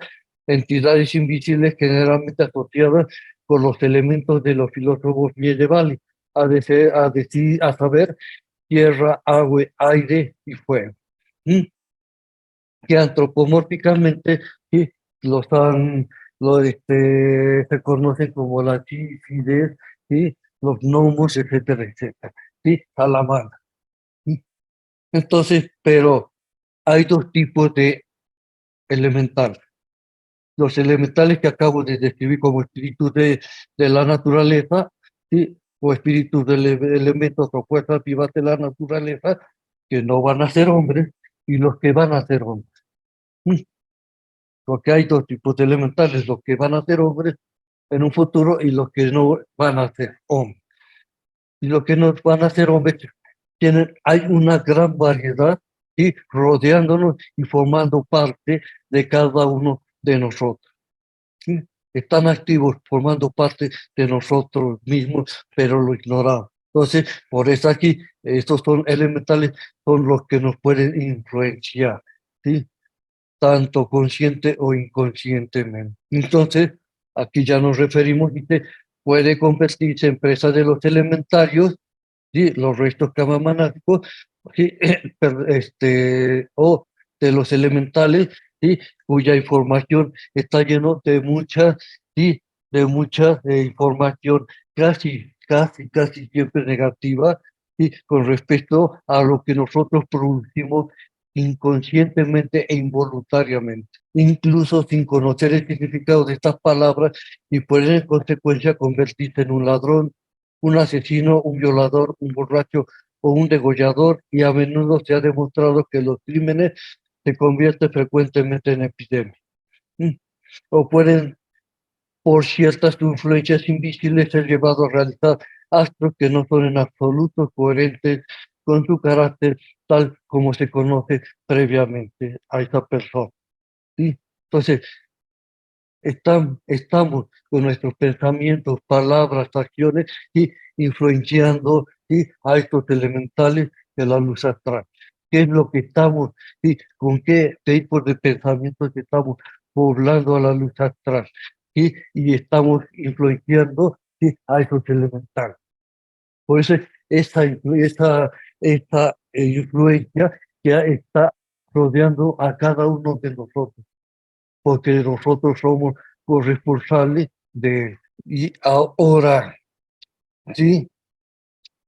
entidades invisibles generalmente asociadas con los elementos de los filósofos medievales, a saber, tierra, agua, aire y fuego. ¿Sí? Que antropomórficamente, ¿sí? los han, se conocen como las sífides, ¿sí? Los gnomos, etcétera, etcétera, ¿sí? Salamandra. ¿Sí? Entonces, pero hay dos tipos de elementales. Los elementales que acabo de describir como espíritus de la naturaleza, ¿sí? O espíritus de elementos o fuerzas vivas de la naturaleza, que no van a ser hombres, y los que van a ser hombres. ¿Sí? Porque hay dos tipos de elementales, los que van a ser hombres en un futuro y los que no van a ser hombres. Y los que no van a ser hombres hay una gran variedad y rodeándonos y formando parte de cada uno de nosotros. ¿Sí? Están activos, formando parte de nosotros mismos, pero lo ignoramos. Entonces, por eso aquí, estos son elementales, son los que nos pueden influenciar, ¿sí? Tanto consciente o inconscientemente. Entonces, aquí ya nos referimos, dice, puede convertirse en presa de los elementarios, ¿sí? Los restos camamanáticos, ¿sí? O de los elementales, ¿sí? Cuya información está lleno de mucha, ¿sí? De mucha información casi siempre negativa, ¿sí? Con respecto a lo que nosotros producimos inconscientemente e involuntariamente, incluso sin conocer el significado de estas palabras, y pueden en consecuencia convertirse en un ladrón, un asesino, un violador, un borracho o un degollador, y a menudo se ha demostrado que los crímenes se convierten frecuentemente en epidemias. O pueden, por ciertas influencias invisibles, ser llevados a realizar actos que no son en absoluto coherentes con su carácter tal como se conoce previamente a esa persona. ¿Sí? Entonces, estamos con nuestros pensamientos, palabras, acciones y influenciando, ¿sí? A estos elementales de la luz astral. ¿Qué es lo que estamos, ¿sí? Con qué tipos de pensamientos estamos poblando a la luz astral? ¿Sí? Y estamos influenciando, ¿sí? A esos elementales. Por eso esta influencia que está rodeando a cada uno de nosotros, porque nosotros somos corresponsables de él. Y ahora, ¿sí?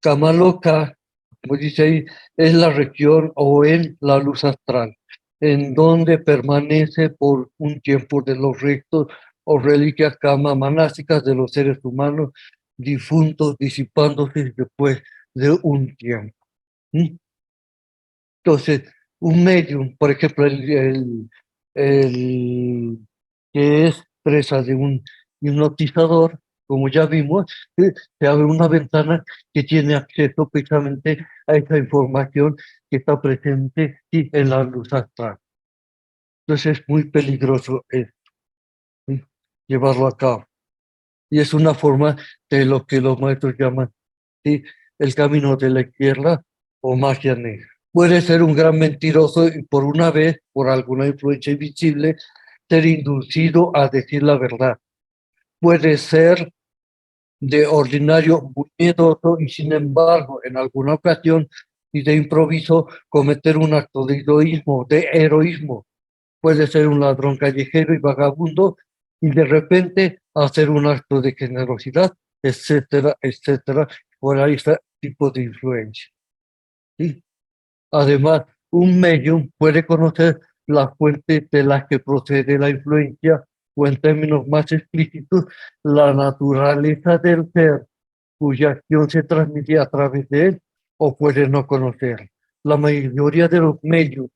Kamaloka, como dice ahí, es la región o en la luz astral, en donde permanece por un tiempo de los restos o reliquias kama-manásicas de los seres humanos difuntos, disipándose después de un tiempo. ¿Sí? Entonces, un medium, por ejemplo, el que es presa de un hipnotizador, como ya vimos, se abre una ventana que tiene acceso precisamente a esa información que está presente, sí, en la luz astral. Entonces es muy peligroso ¿sí? Llevarlo a cabo. Y es una forma de lo que los maestros llaman, ¿sí? El camino de la izquierda o magia negra. Puede ser un gran mentiroso y por una vez, por alguna influencia invisible, ser inducido a decir la verdad. Puede ser de ordinario muy miedoso y sin embargo, en alguna ocasión y de improviso, cometer un acto de heroísmo, Puede ser un ladrón callejero y vagabundo y de repente hacer un acto de generosidad, etcétera, etcétera, por ahí está tipo de influencia. ¿Sí? Además, un medium puede conocer la fuente de la que procede la influencia o, en términos más explícitos, la naturaleza del ser cuya acción se transmite a través de él, o puede no conocer. La mayoría de los medios,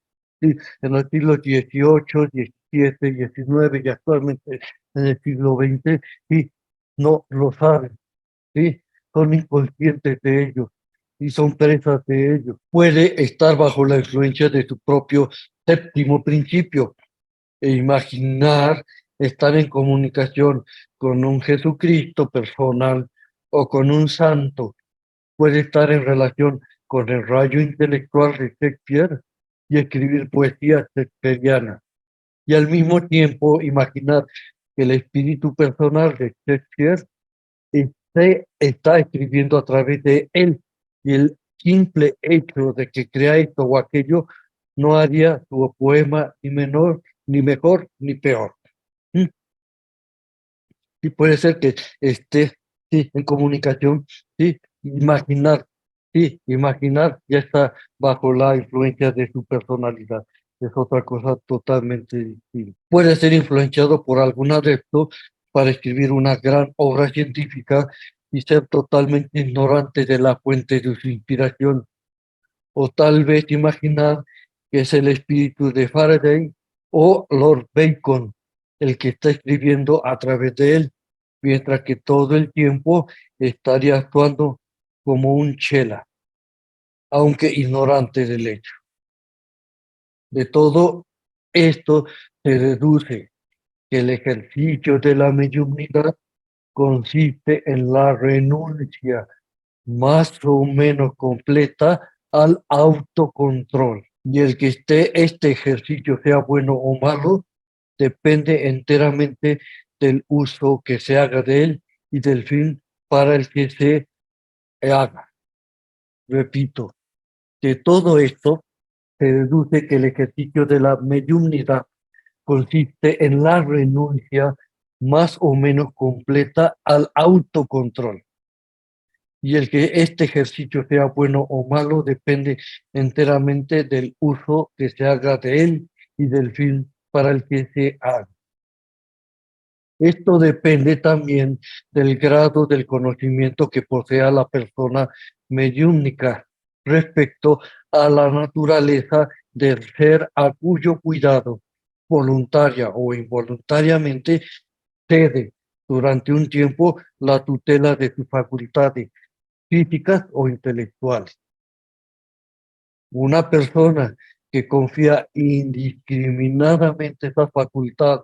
¿sí? En los siglos XVIII, XVII, XIX y actualmente en el siglo XX, sí, no lo saben, ¿sí? Son inconscientes de ello y son presas de ello. Puede estar bajo la influencia de su propio séptimo principio e imaginar estar en comunicación con un Jesucristo personal o con un santo. Puede estar en relación con el rayo intelectual de Shakespeare y escribir poesía shakespeariana. Y al mismo tiempo imaginar que el espíritu personal de Shakespeare está escribiendo a través de él, y el simple hecho de que crea esto o aquello no haría su poema ni menor, ni mejor, ni peor. ¿Mm? Y puede ser que esté, sí, en comunicación, sí, imaginar ya está bajo la influencia de su personalidad. Es otra cosa totalmente distinta. Puede ser influenciado por algún adepto para escribir una gran obra científica y ser totalmente ignorante de la fuente de su inspiración. O tal vez imaginar que es el espíritu de Faraday o Lord Bacon el que está escribiendo a través de él, mientras que todo el tiempo estaría actuando como un chela, aunque ignorante del hecho. De todo esto se deduce que el ejercicio de la mediunidad consiste en la renuncia más o menos completa al autocontrol. Y el que este ejercicio sea bueno o malo depende enteramente del uso que se haga de él y del fin para el que se haga. Repito, de todo esto se deduce que el ejercicio de la mediunidad consiste en la renuncia más o menos completa al autocontrol. Y el que este ejercicio sea bueno o malo depende enteramente del uso que se haga de él y del fin para el que se haga. Esto depende también del grado del conocimiento que posea la persona mediúnica respecto a la naturaleza del ser a cuyo cuidado, voluntaria o involuntariamente, cede durante un tiempo la tutela de sus facultades físicas o intelectuales. Una persona que confía indiscriminadamente esa facultad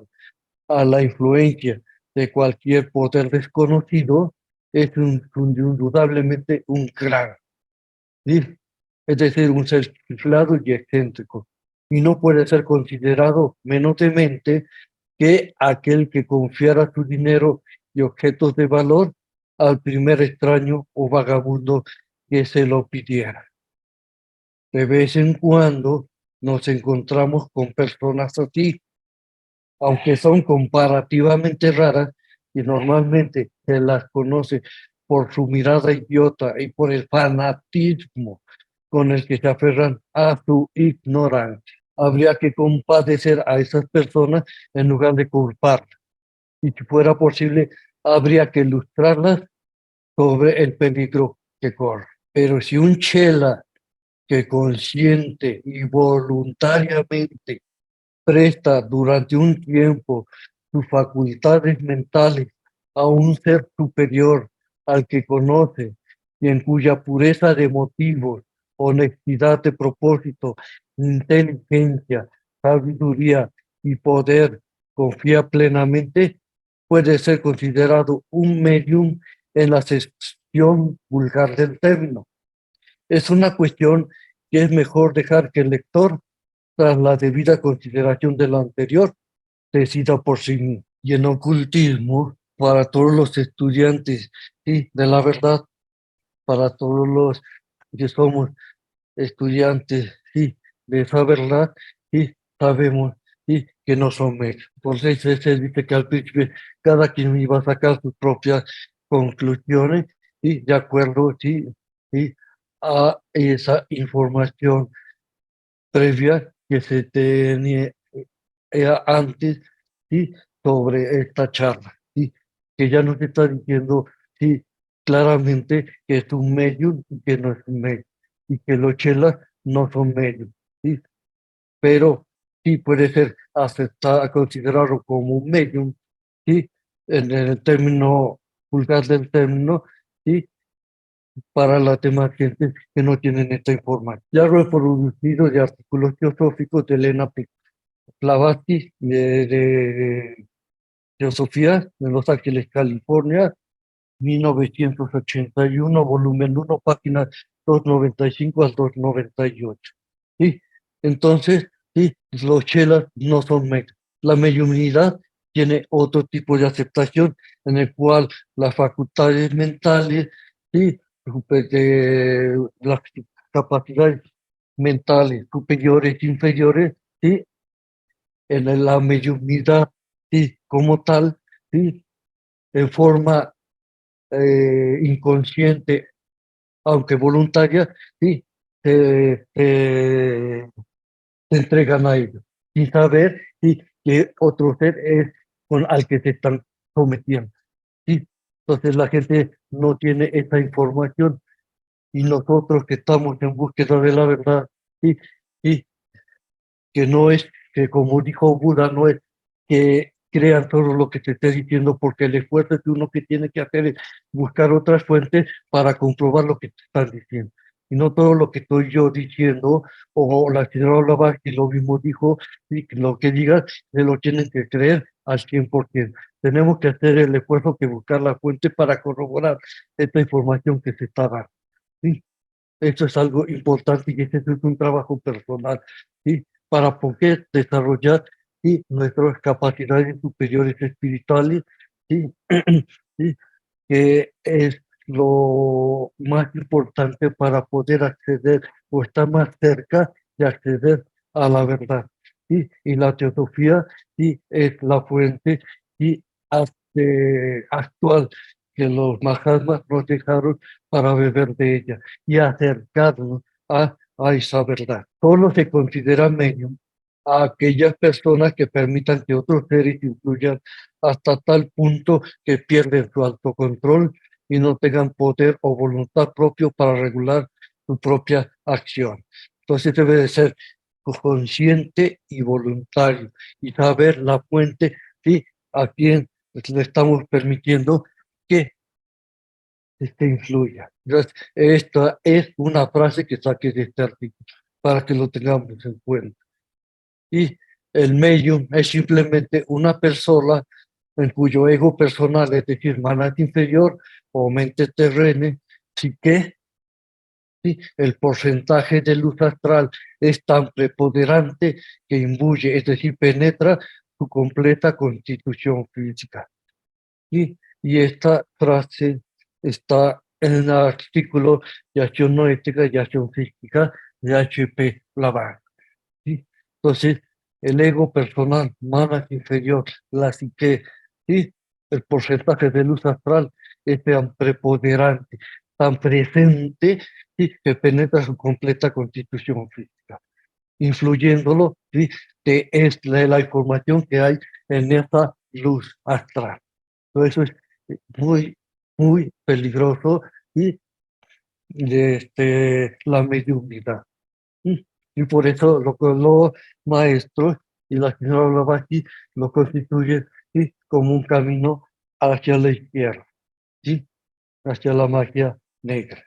a la influencia de cualquier poder desconocido es indudablemente un crack, ¿sí? Es decir, un ser chiflado y excéntrico, y no puede ser considerado menos demente que aquel que confiara su dinero y objetos de valor al primer extraño o vagabundo que se lo pidiera. De vez en cuando nos encontramos con personas así, aunque son comparativamente raras y normalmente se las conoce por su mirada idiota y por el fanatismo con el que se aferran a su ignorancia. Habría que compadecer a esas personas en lugar de culparlas. Y si fuera posible, habría que ilustrarlas sobre el peligro que corre. Pero si un chela que consciente y voluntariamente presta durante un tiempo sus facultades mentales a un ser superior al que conoce y en cuya pureza de motivos, honestidad de propósito, inteligencia, sabiduría y poder confía plenamente, puede ser considerado un medium en la acepción vulgar del término. Es una cuestión que es mejor dejar que el lector, tras la debida consideración de lo anterior, decida por sí mismo. Y en ocultismo, para todos los estudiantes, ¿sí?, de la verdad, para todos los que somos estudiantes, ¿sí?, de esa verdad, ¿sí?, sabemos, ¿sí?, que no son medios. Por eso se dice que al principio cada quien iba a sacar sus propias conclusiones, y de acuerdo, ¿sí?, ¿sí?, a esa información previa que se tenía antes, ¿sí?, sobre esta charla, ¿sí?, que ya nos está diciendo, sí, claramente que es un medium y que no es un medium, y que los chelas no son medios, ¿sí?, pero sí puede ser aceptado, considerado como un medium, ¿sí?, en el término vulgar del término, ¿sí?, para las demás gentes que no tienen esta información. Ya reproducido de artículos teosóficos de Elena Blavatsky, de Teosofía, de Los Ángeles, California, 1981, volumen 1, páginas 295 al 298. ¿Sí? Entonces, sí, los chelas no son medios. La mediunidad tiene otro tipo de aceptación en el cual las facultades mentales, sí, las capacidades mentales superiores e inferiores, sí, en la mediunidad, sí, como tal, sí, en forma inconsciente, aunque voluntaria, sí, se entregan a ellos, sin saber, sí, que otro ser es al que se están sometiendo. Sí. Entonces la gente no tiene esa información, y nosotros que estamos en búsqueda de la verdad, sí, sí, que no es, que como dijo Buda, no es que crean todo lo que te esté diciendo, porque el esfuerzo que uno que tiene que hacer es buscar otras fuentes para comprobar lo que te están diciendo. y no todo lo que estoy yo diciendo, o la señora Blavatsky lo mismo dijo, y que lo que diga se lo tienen que creer al 100%. Tenemos que hacer el esfuerzo que buscar la fuente para corroborar esta información que se está dando. ¿Sí? Esto es algo importante y este es un trabajo personal, ¿sí? Para poder desarrollar, ¿sí?, nuestras capacidades superiores espirituales, ¿sí? ¿Sí? Que es lo más importante para poder acceder o estar más cerca de acceder a la verdad. ¿Sí? Y la teosofía, sí, es la fuente, sí, actual que los Mahatmas nos dejaron para beber de ella y acercarnos a esa verdad. Solo se considera medium a aquellas personas que permitan que otros seres influyan hasta tal punto que pierden su autocontrol y no tengan poder o voluntad propio para regular su propia acción. Entonces debe de ser consciente y voluntario y saber la fuente, ¿sí?, a quien le estamos permitiendo que influya. Entonces, esta es una frase que saqué de este artículo para que lo tengamos en cuenta. Y el medium es simplemente una persona en cuyo ego personal, es decir, maná inferior o mente terrena, sí que sí, el porcentaje de luz astral es tan preponderante que imbuye, es decir, penetra su completa constitución física. Y esta frase está en el artículo de acción noética y acción física de H.P. Blavatsky. ¿Sí? Entonces, el ego personal, mana inferior, la psique, ¿sí?, el porcentaje de luz astral es tan preponderante, tan presente, ¿sí?, que penetra su completa constitución física, influyéndolo, ¿sí?, que es la información que hay en esa luz astral. Todo eso es muy, muy peligroso y la mediunidad. Y por eso los maestros y la señora Blavatsky lo constituyen, ¿sí?, como un camino hacia la izquierda, ¿sí?, hacia la magia negra.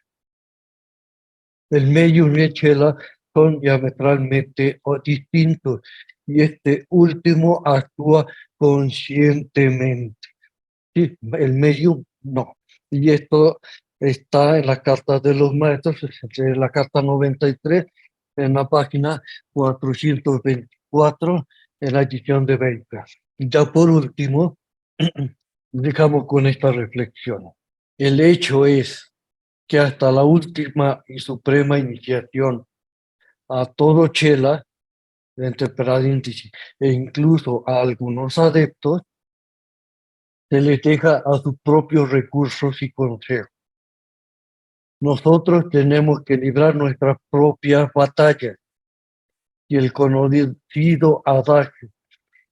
El medium y el chela son diametralmente distintos y este último actúa conscientemente. Sí, el medium no. Y esto está en la carta de los maestros, en la carta 93, en la página 424, en la edición de Baker. Ya por último, dejamos con esta reflexión. El hecho es que hasta la última y suprema iniciación a todo chela, entre paréntesis, e incluso a algunos adeptos, se les deja a sus propios recursos y consejos. Nosotros tenemos que librar nuestras propias batallas. Y el conocido adagio,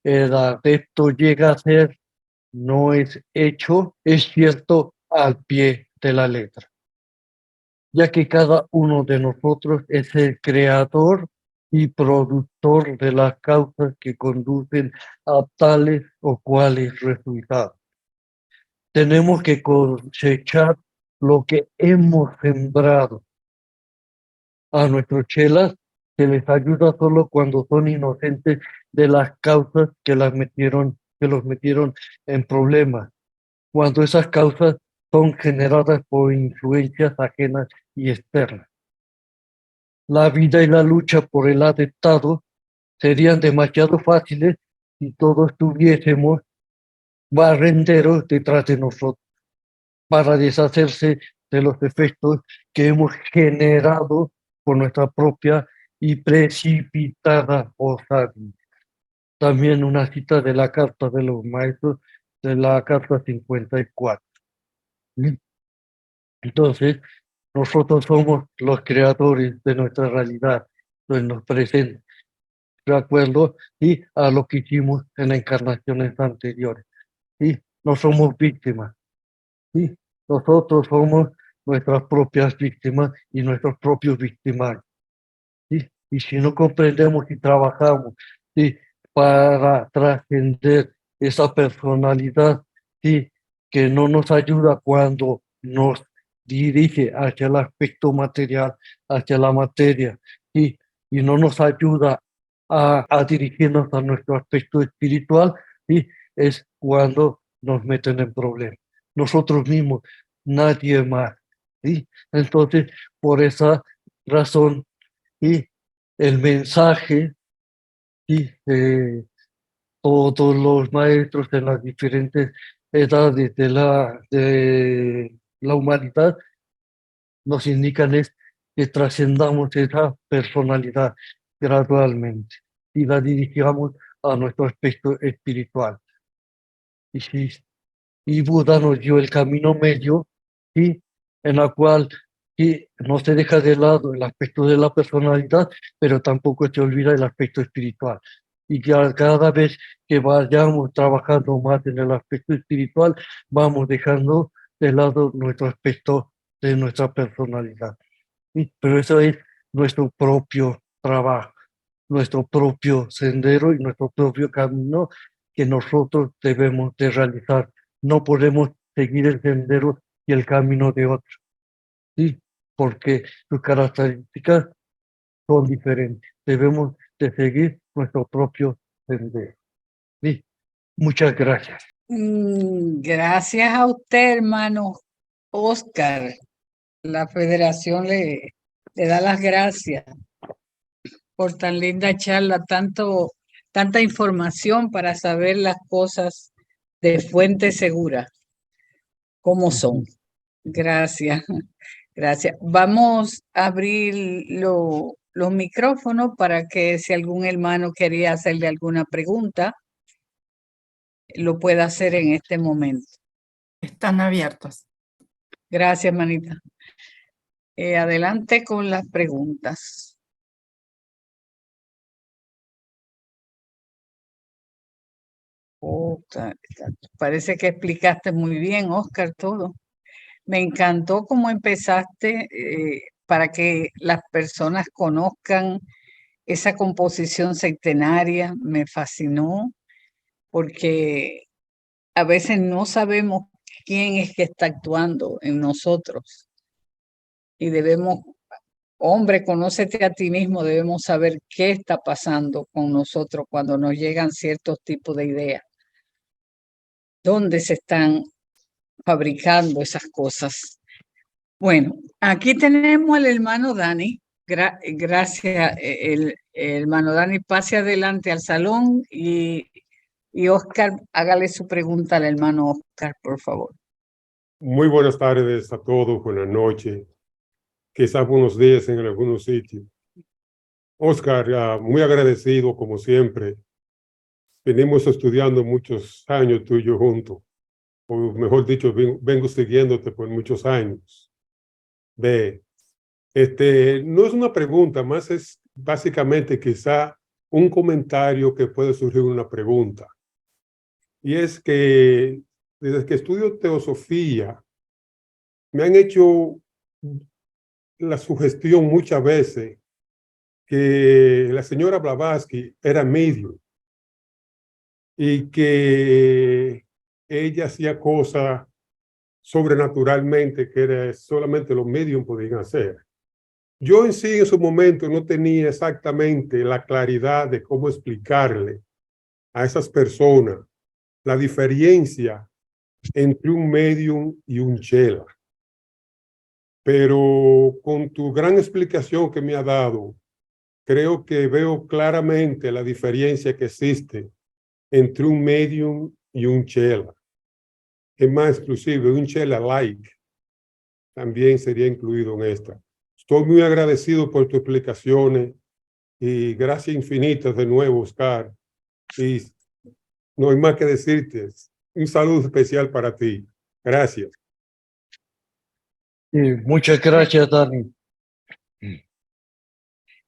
el adepto llega a ser, no es hecho, es cierto al pie de la letra. Ya que cada uno de nosotros es el creador y productor de las causas que conducen a tales o cuales resultados. Tenemos que cosechar lo que hemos sembrado. A nuestros chelas se les ayuda solo cuando son inocentes de las causas que los metieron en problemas, cuando esas causas son generadas por influencias ajenas y externas. La vida y la lucha por el adeptado serían demasiado fáciles si todos tuviésemos barrenderos detrás de nosotros para deshacerse de los efectos que hemos generado por nuestra propia y precipitada osadía. También una cita de la Carta de los Maestros, de la Carta 54. Entonces, nosotros somos los creadores de nuestra realidad, de nuestro presente, de acuerdo y a lo que hicimos en encarnaciones anteriores. ¿Sí? No somos víctimas. ¿Sí? Nosotros somos nuestras propias víctimas y nuestros propios victimarios. ¿Sí? Y si no comprendemos y trabajamos, ¿sí?, para trascender esa personalidad, ¿sí?, que no nos ayuda cuando nos dirige hacia el aspecto material, hacia la materia, y no nos ayuda a dirigirnos a nuestro aspecto espiritual, y es cuando nos meten en problemas. Nosotros mismos, nadie más. ¿Sí? Entonces, por esa razón, y el mensaje, y todos los maestros de las diferentes edades de la humanidad nos indican es que trascendamos esa personalidad gradualmente y la dirigamos a nuestro aspecto espiritual. Y Buda nos dio el camino medio, ¿sí? En la cual no se deja de lado el aspecto de la personalidad, pero tampoco se olvida el aspecto espiritual. Y que cada vez que vayamos trabajando más en el aspecto espiritual, vamos dejando de lado nuestro aspecto de nuestra personalidad. ¿Sí? Pero eso es nuestro propio trabajo, nuestro propio sendero y nuestro propio camino que nosotros debemos de realizar. No podemos seguir el sendero y el camino de otros, ¿sí? Porque sus características son diferentes. Debemos de seguir nuestro propio sendero. ¿Sí? Muchas gracias. Gracias a usted, hermano Oscar. La federación le da las gracias por tan linda charla, tanta información para saber las cosas de fuente segura, como son. Gracias, gracias. Vamos a abrir los micrófonos para que si algún hermano quería hacerle alguna pregunta, lo pueda hacer en este momento. Están abiertos. Gracias, manita. Adelante con las preguntas. Parece que explicaste muy bien, Oscar, todo. Me encantó cómo empezaste para que las personas conozcan esa composición centenaria. Me fascinó porque a veces no sabemos quién es que está actuando en nosotros y debemos, hombre, conócete a ti mismo, debemos saber qué está pasando con nosotros cuando nos llegan ciertos tipos de ideas. ¿Dónde se están fabricando esas cosas? Bueno, aquí tenemos al hermano Dani. Gracias, el hermano Dani, pase adelante al salón y Oscar, hágale su pregunta al hermano Oscar, por favor. Muy buenas tardes a todos, buenas noches, quizás buenos días en algunos sitios. Oscar, muy agradecido como siempre. Venimos estudiando muchos años tú y yo juntos, o mejor dicho, vengo siguiéndote por muchos años. No es una pregunta, más es básicamente quizá un comentario que puede surgir una pregunta. Y es que desde que estudio teosofía, me han hecho la sugestión muchas veces que la señora Blavatsky era medium y que ella hacía cosas sobrenaturalmente que solamente los medium podían hacer. Yo en sí en su momento no tenía exactamente la claridad de cómo explicarle a esas personas la diferencia entre un medium y un chela. Pero con tu gran explicación que me ha dado, creo que veo claramente la diferencia que existe entre un medium y un chela. Es más, inclusive un chela like también sería incluido en esta. Estoy muy agradecido por tus explicaciones y gracias infinitas de nuevo, Oscar. Y no hay más que decirte. Un saludo especial para ti. Gracias. Muchas gracias, Dani.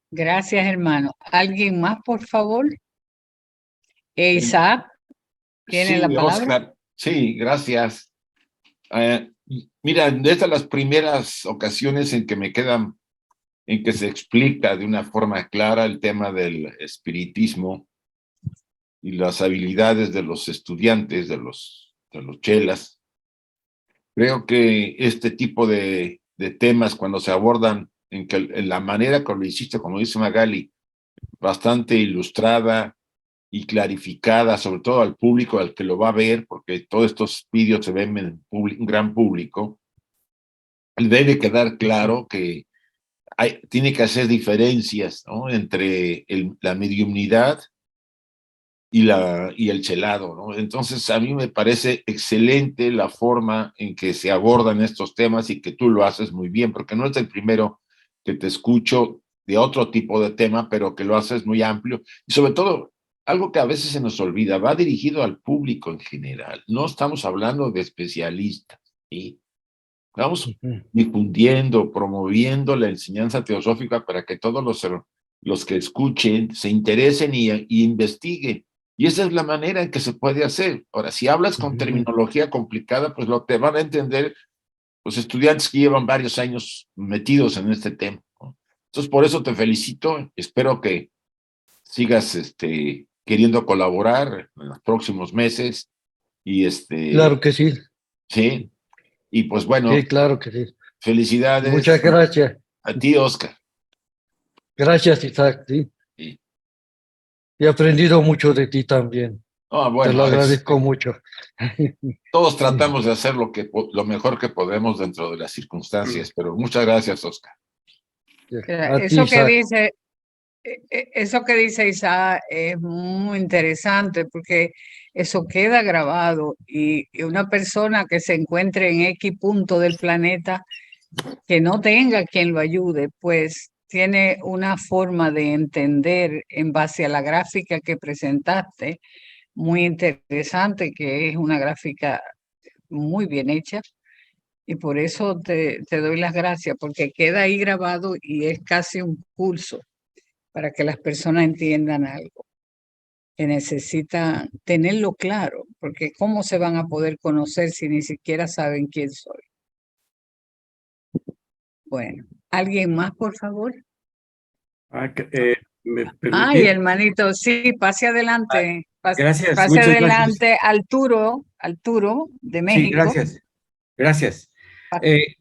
Gracias, hermano. ¿Alguien más, por favor? Isaac, ¿tiene la palabra? Oscar, sí, gracias. Mira, desde las primeras ocasiones en que se explica de una forma clara el tema del espiritismo y las habilidades de los estudiantes, de los chelas, Creo que este tipo de temas, cuando se abordan en la manera que lo hiciste, como dice Magali, bastante ilustrada y clarificada, sobre todo al público al que lo va a ver, porque todos estos vídeos se ven en un gran público, debe quedar claro que tiene que hacer diferencias, ¿no?, entre la mediumnidad y el chelado, ¿no? Entonces, a mí me parece excelente la forma en que se abordan estos temas y que tú lo haces muy bien, porque no es el primero que te escucho de otro tipo de tema, pero que lo haces muy amplio. Y sobre todo, algo que a veces se nos olvida, va dirigido al público en general. No estamos hablando de especialistas, ¿sí? Estamos difundiendo, promoviendo la enseñanza teosófica para que todos los que escuchen se interesen y investiguen. Y esa es la manera en que se puede hacer. Ahora, si hablas con terminología complicada, pues lo te van a entender los estudiantes que llevan varios años metidos en este tema, ¿no? Entonces, por eso te felicito. Espero que sigas queriendo colaborar en los próximos meses. Y Claro que sí, sí, y pues bueno, sí, claro que sí. Muchas felicidades gracias. a ti, Oscar. Gracias, Isaac, sí. Y, He aprendido mucho de ti también. Te lo bueno, agradezco mucho. todos Sí. tratamos de hacer lo mejor que podemos dentro de las circunstancias, pero muchas gracias, Oscar. A ti, Isaac. Eso que dice Isaac es muy interesante porque eso queda grabado y una persona que se encuentre en X punto del planeta que no tenga quien lo ayude, pues tiene una forma de entender en base a la gráfica que presentaste, muy interesante, que es una gráfica muy bien hecha. Y por eso te doy las gracias, porque queda ahí grabado y es casi un curso para que las personas entiendan algo, que necesitan tenerlo claro, porque ¿cómo se van a poder conocer si ni siquiera saben quién soy? Bueno, ¿alguien más, por favor? ¿Me Ay, permitís? hermanito, sí, pase adelante, Gracias, pase muchas gracias. adelante Arturo de Sí, México. gracias, gracias.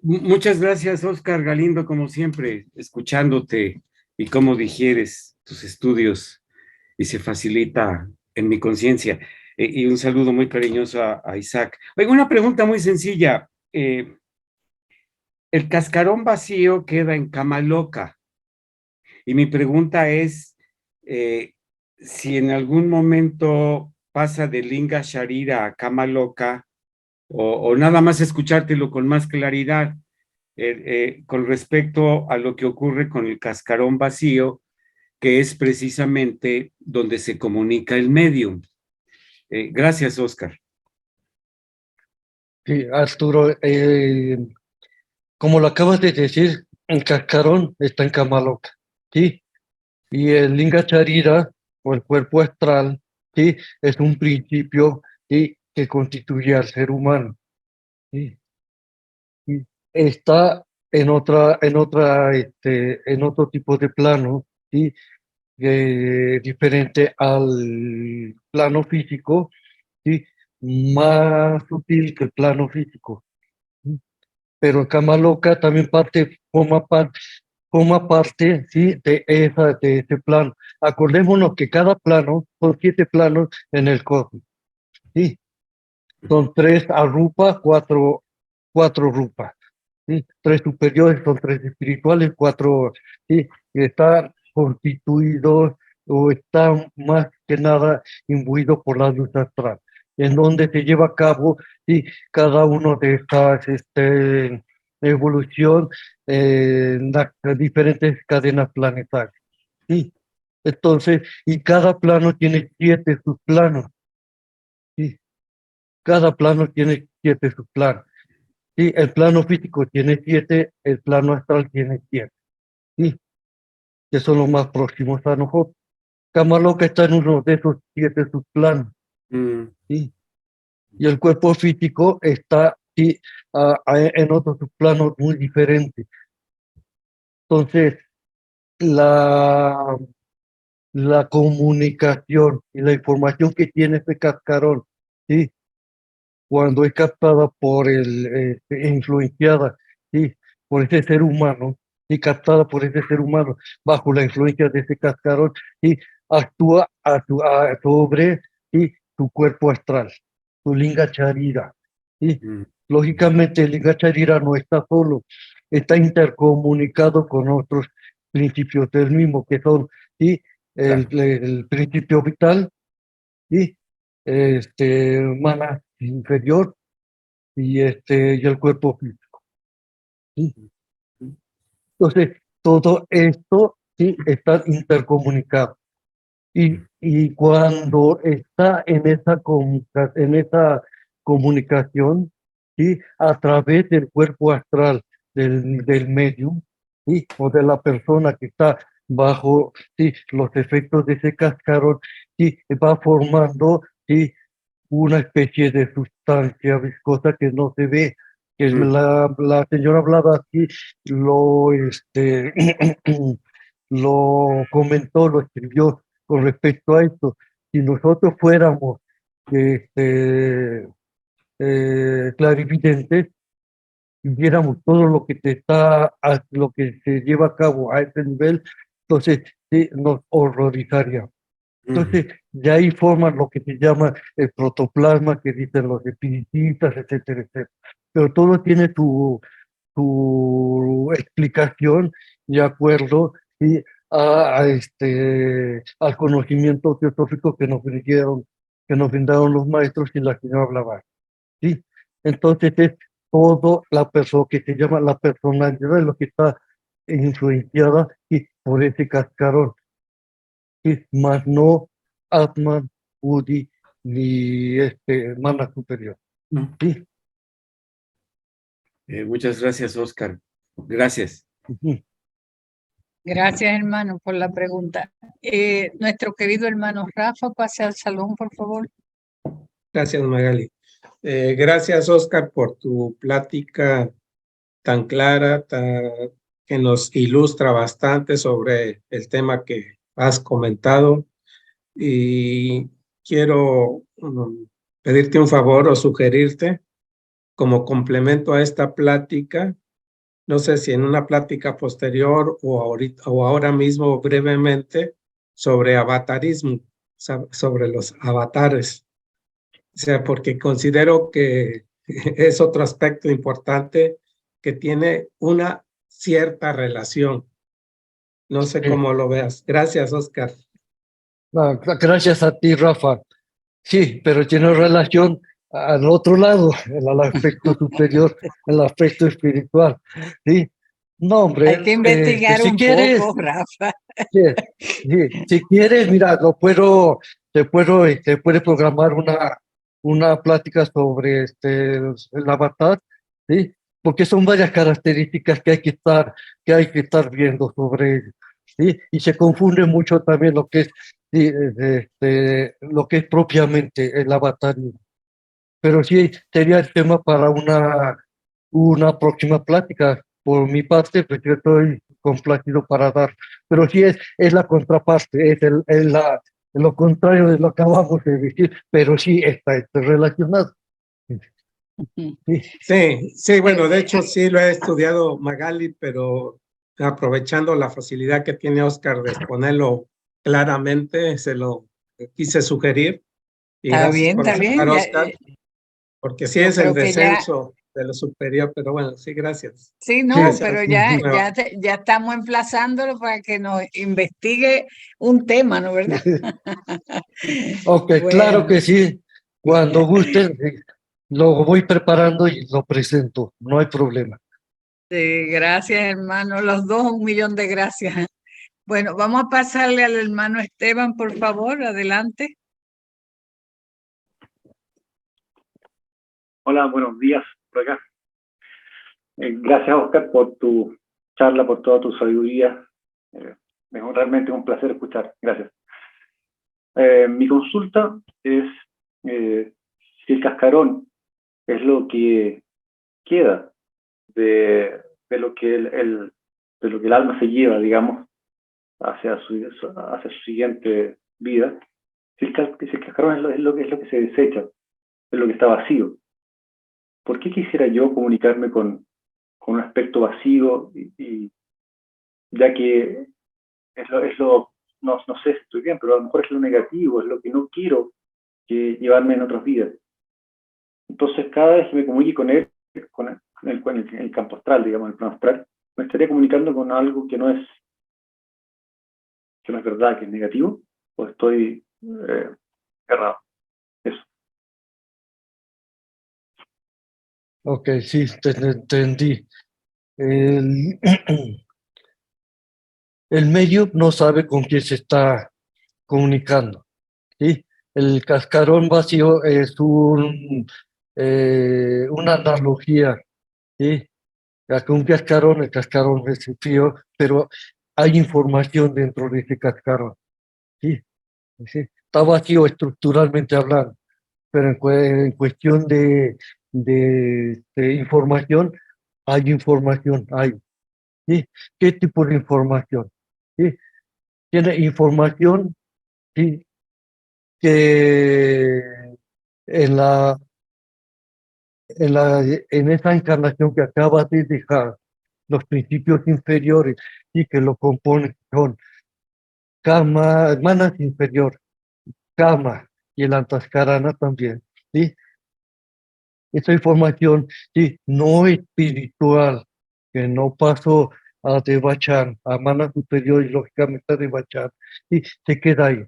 Muchas gracias, Oscar Galindo, como siempre, escuchándote y cómo digieres tus estudios y se facilita en mi conciencia. Y un saludo muy cariñoso a Isaac. Oiga, una pregunta muy sencilla. El cascarón vacío queda en cama loca. Y mi pregunta es, eh, si en algún momento pasa de Linga Sharira a cama loca, o nada más escuchártelo con más claridad, con respecto a lo que ocurre con el cascarón vacío, que es precisamente donde se comunica el medium. Gracias, Oscar. Sí, Arturo, como lo acabas de decir, el cascarón está en cama loca, ¿sí? Y el Linga Charira, o el cuerpo astral, ¿sí? Es un principio, ¿sí?, que constituye al ser humano, ¿sí? Y está en otro tipo de plano, ¿sí? Diferente al plano físico, ¿sí? Más sutil que el plano físico, ¿sí? Pero en cama loca también forma parte, ¿sí?, de ese plano. Acordémonos que cada plano son 7 planos en el cosmos, ¿sí? Son 3 arupas, 4 rupas, ¿sí? 3 superiores, son 3 espirituales, 4, ¿sí? Están constituidos o están más que nada imbuidos por la luz astral, en donde se lleva a cabo, ¿sí?, cada uno de estas evolución en las diferentes cadenas planetarias, ¿sí? Entonces, y cada plano tiene 7 subplanos, ¿sí? Cada plano tiene 7 subplanos. Sí, el plano físico tiene 7, el plano astral tiene 7, sí, que son los más próximos a nosotros. Cama loca está en uno de esos 7 subplanos, Mm. sí, y el cuerpo físico está, sí, en otros subplanos muy diferentes. Entonces, la, la comunicación y la información que tiene este cascarón, sí, cuando es captada por influenciada, ¿sí? Por ese ser humano, y captada por ese ser humano, bajo la influencia de ese cascarón, y actúa sobre, ¿sí? Tu cuerpo astral, tu linga charira, ¿sí? Lógicamente, el linga charira no está solo, está intercomunicado con otros principios del mismo, que son, ¿sí? El principio vital, ¿sí? Mana inferior y el cuerpo físico, ¿sí? Entonces, todo esto, ¿sí? Está intercomunicado. Y cuando está en esa comunicación, ¿sí? A través del cuerpo astral del medium, ¿sí? O de la persona que está bajo, ¿sí? Los efectos de ese cascarón, ¿sí? Va formando, ¿sí? Una especie de sustancia viscosa que no se ve, que la señora hablaba aquí, lo comentó, lo escribió con respecto a esto. Si nosotros fuéramos clarividentes y viéramos todo lo que lo que se lleva a cabo a ese nivel, entonces sí, nos horrorizaría. Entonces, de ahí forman lo que se llama el protoplasma, que dicen los espiritistas, etcétera, etcétera. Pero todo tiene su explicación de acuerdo, ¿sí? Al conocimiento teosófico que nos brindaron los maestros y la que yo hablaba, ¿sí? Entonces es todo la persona que se llama la personalidad, lo que está influenciada, y por ese cascarón, ¿sí? Más no Atman, Budi, ni mana superior, ¿sí? Muchas gracias, Oscar. Gracias. Ujú. Gracias, hermano, por la pregunta. Nuestro querido hermano Rafa, pase al salón, por favor. Gracias, Magali. Gracias, Oscar, por tu plática tan clara, que nos ilustra bastante sobre el tema que has comentado. Y quiero pedirte un favor o sugerirte como complemento a esta plática, no sé si en una plática posterior o ahorita o ahora mismo brevemente, sobre avatarismo, sobre los avatares. O sea, porque considero que es otro aspecto importante que tiene una cierta relación. No sé cómo lo veas. Gracias, Oscar. Gracias a ti, Rafa. Sí, pero tiene relación al otro lado, al aspecto superior, el aspecto espiritual. ¿Sí? No, hombre, Hay que investigar si un quieres, poco, Rafa. sí, sí, si quieres, mira, te puede programar una plática sobre el avatar, ¿sí? Porque son varias características que hay que estar viendo sobre ello, ¿sí? Y se confunde mucho también lo que es, sí, lo que es propiamente el avatar. Pero sí sería el tema para una próxima plática. Por mi parte, pues yo estoy complacido para dar. Pero sí es la contraparte, es lo contrario de lo que acabamos de decir, pero sí está relacionado. Sí. Sí, bueno, de hecho sí lo he estudiado, Magali, pero aprovechando la facilidad que tiene Oscar de exponerlo claramente, se lo quise sugerir. Y gracias por Está bien. aceptar, Oscar, porque sí Yo es el creo que ya, descenso de lo superior, pero bueno, sí, gracias. sí, no, Sí. pero Gracias. ya, Bueno, ya estamos emplazándolo para que nos investigue un tema, ¿no verdad? Ok, claro Bueno, que sí. Cuando gusten, lo voy preparando y lo presento. No hay problema. gracias, hermano. Los dos, 1.000.000 de gracias. Bueno, vamos a pasarle al hermano Esteban, por favor, adelante. Hola, buenos días por acá. Gracias, Oscar, por tu charla, por toda tu sabiduría. Realmente es un placer escuchar. Gracias. Mi consulta es si el cascarón es lo que queda de lo que de lo que el alma se lleva, digamos, hacia su siguiente vida. Si el cascarón es lo que se desecha, es lo que está vacío. ¿por qué quisiera yo comunicarme con un aspecto vacío? Ya que no sé si estoy bien, pero a lo mejor es lo negativo, es lo que no quiero llevarme en otras vidas. Entonces, cada vez que me comunique con él, con el campo astral, digamos, el plano astral, me estaría comunicando con algo que no es verdad, que es negativo, o estoy errado. Eso. Ok, sí, te entendí. El, el medio no sabe con quién se está comunicando, ¿sí? El cascarón vacío es una analogía, ¿sí? Ya que un cascarón, el cascarón es frío, pero hay información dentro de ese cascarón, ¿sí? ¿Sí? Está vacío estructuralmente hablando, pero en cuestión de información, hay información, hay, ¿sí? ¿Qué tipo de información? ¿Sí? Tiene información, ¿sí? Que en la, en esa encarnación que acaba de dejar, los principios inferiores y que lo componen son Kama, manas inferior, Kama y el Antaskarana también, ¿sí? Esa información, sí, no espiritual, que no pasó a Devachan, a manas superior y lógicamente a Devachan, sí, se queda ahí.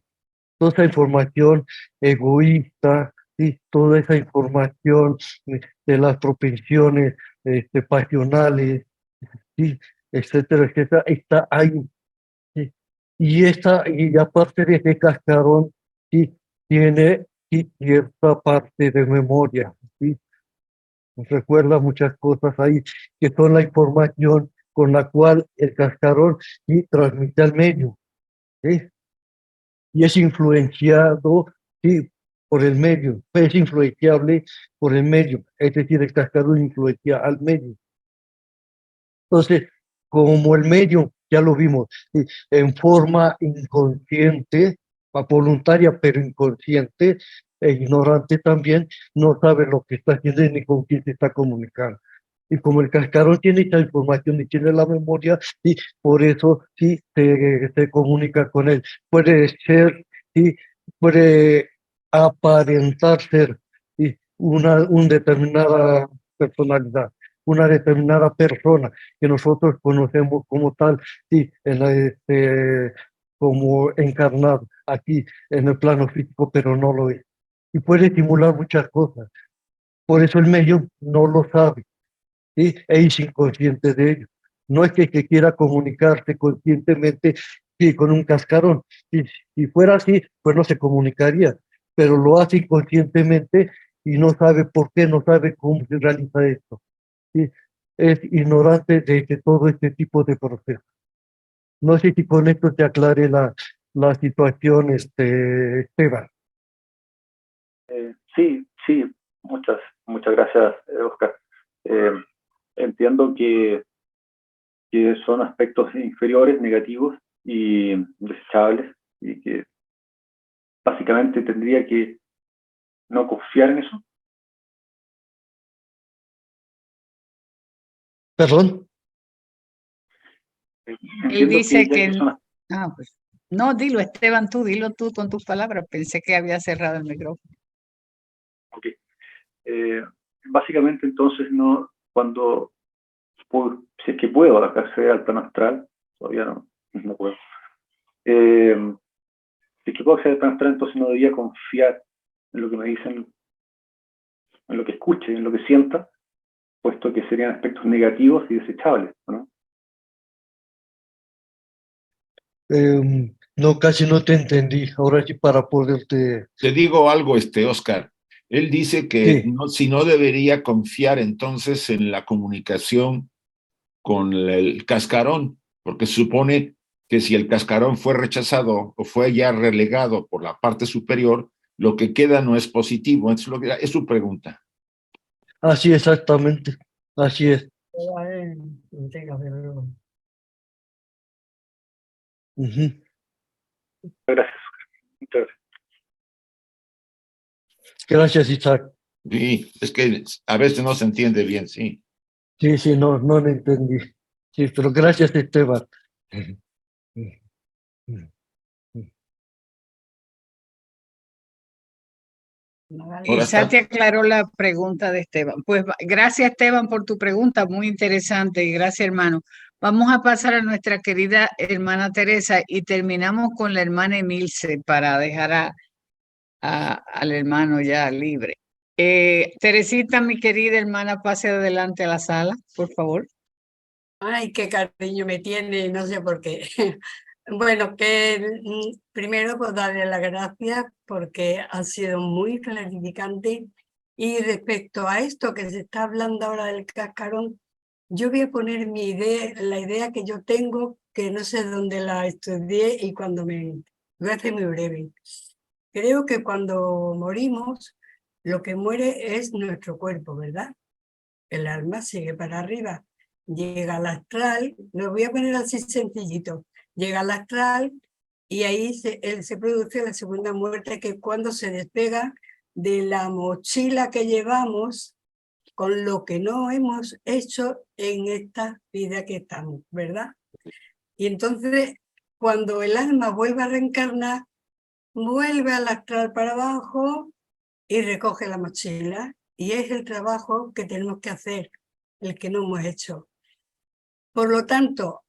Toda esa información egoísta, ¿sí? Toda esa información de las propensiones pasionales, ¿sí? Etcétera, etcétera, está ahí. ¿Sí? Y aparte de ese cascarón, sí, tiene sí, cierta parte de memoria, ¿sí? Nos recuerda muchas cosas ahí, que son la información con la cual el cascarón sí, transmite al medio, ¿sí? Y es influenciado, sí, por el medio, es influenciable por el medio, es decir, el cascarón influencia al medio. Entonces, como el medio, ya lo vimos, sí, en forma inconsciente, voluntaria pero inconsciente e ignorante también, no sabe lo que está haciendo ni con quién se está comunicando. Y como el cascarón tiene esta información y tiene la memoria, sí, por eso sí se comunica con él. Puede ser, sí, puede aparentar ser sí, una determinada personalidad, una determinada persona que nosotros conocemos como tal, sí, como encarnado aquí en el plano físico, pero no lo es. Y puede simular muchas cosas. Por eso el medio no lo sabe, ¿sí? E es inconsciente de ello. No es que quiera comunicarse conscientemente sí, con un cascarón. Si fuera así, pues no se comunicaría, pero lo hace inconscientemente y no sabe por qué, no sabe cómo se realiza esto. ¿Sí? Es ignorante de todo este tipo de procesos. No sé si con esto te aclare la situación, Esteban. Sí, muchas gracias, Oscar. Entiendo que son aspectos inferiores, negativos y desechables, y que básicamente tendría que no confiar en eso. ¿Perdón? Él Entiendo dice ya que... son pues. No, dilo, Esteban, dilo tú con tus palabras. Pensé que había cerrado el micrófono. Ok. Básicamente, entonces, no, si es que puedo acceder al plano astral, todavía no puedo. Si es que puedo acceder al plano astral, entonces no debería confiar en lo que me dicen, en lo que escuche, en lo que sienta, puesto que serían aspectos negativos y desechables, ¿no? No, casi no te entendí. Ahora sí para poderte... Te digo algo, Oscar. Él dice que Sí, si no debería confiar entonces en la comunicación con el cascarón, porque supone que si el cascarón fue rechazado o fue ya relegado por la parte superior, lo que queda no es positivo. Es su pregunta. así exactamente. Así es. Ujú. Gracias. Muchas gracias. Gracias, Isaac. Sí, es que a veces no se entiende bien, sí. Sí, no lo entendí. Sí, pero gracias, Esteban. Ahora Quizá está. te aclaró la pregunta de Esteban. Pues gracias, Esteban, por tu pregunta, muy interesante, y gracias, hermano. Vamos a pasar a nuestra querida hermana Teresa y terminamos con la hermana Emilce para dejar al hermano ya libre. Teresita, mi querida hermana, pase adelante a la sala, por favor. Ay, qué cariño me tiene, no sé por qué. Bueno, que primero pues darle las gracias porque ha sido muy clarificante. Y respecto a esto que se está hablando ahora del cascarón, yo voy a poner mi idea, la idea que yo tengo, que no sé dónde la estudié y cuando voy a hacer muy breve. Creo que cuando morimos, lo que muere es nuestro cuerpo, ¿verdad? El alma sigue para arriba. Llega al astral, lo voy a poner así sencillito, llega al astral y ahí se produce la segunda muerte, que es cuando se despega de la mochila que llevamos con lo que no hemos hecho en esta vida que estamos, ¿verdad? Y entonces, cuando el alma vuelve a reencarnar, vuelve al astral para abajo y recoge la mochila. Y es el trabajo que tenemos que hacer, el que no hemos hecho. Por lo tanto,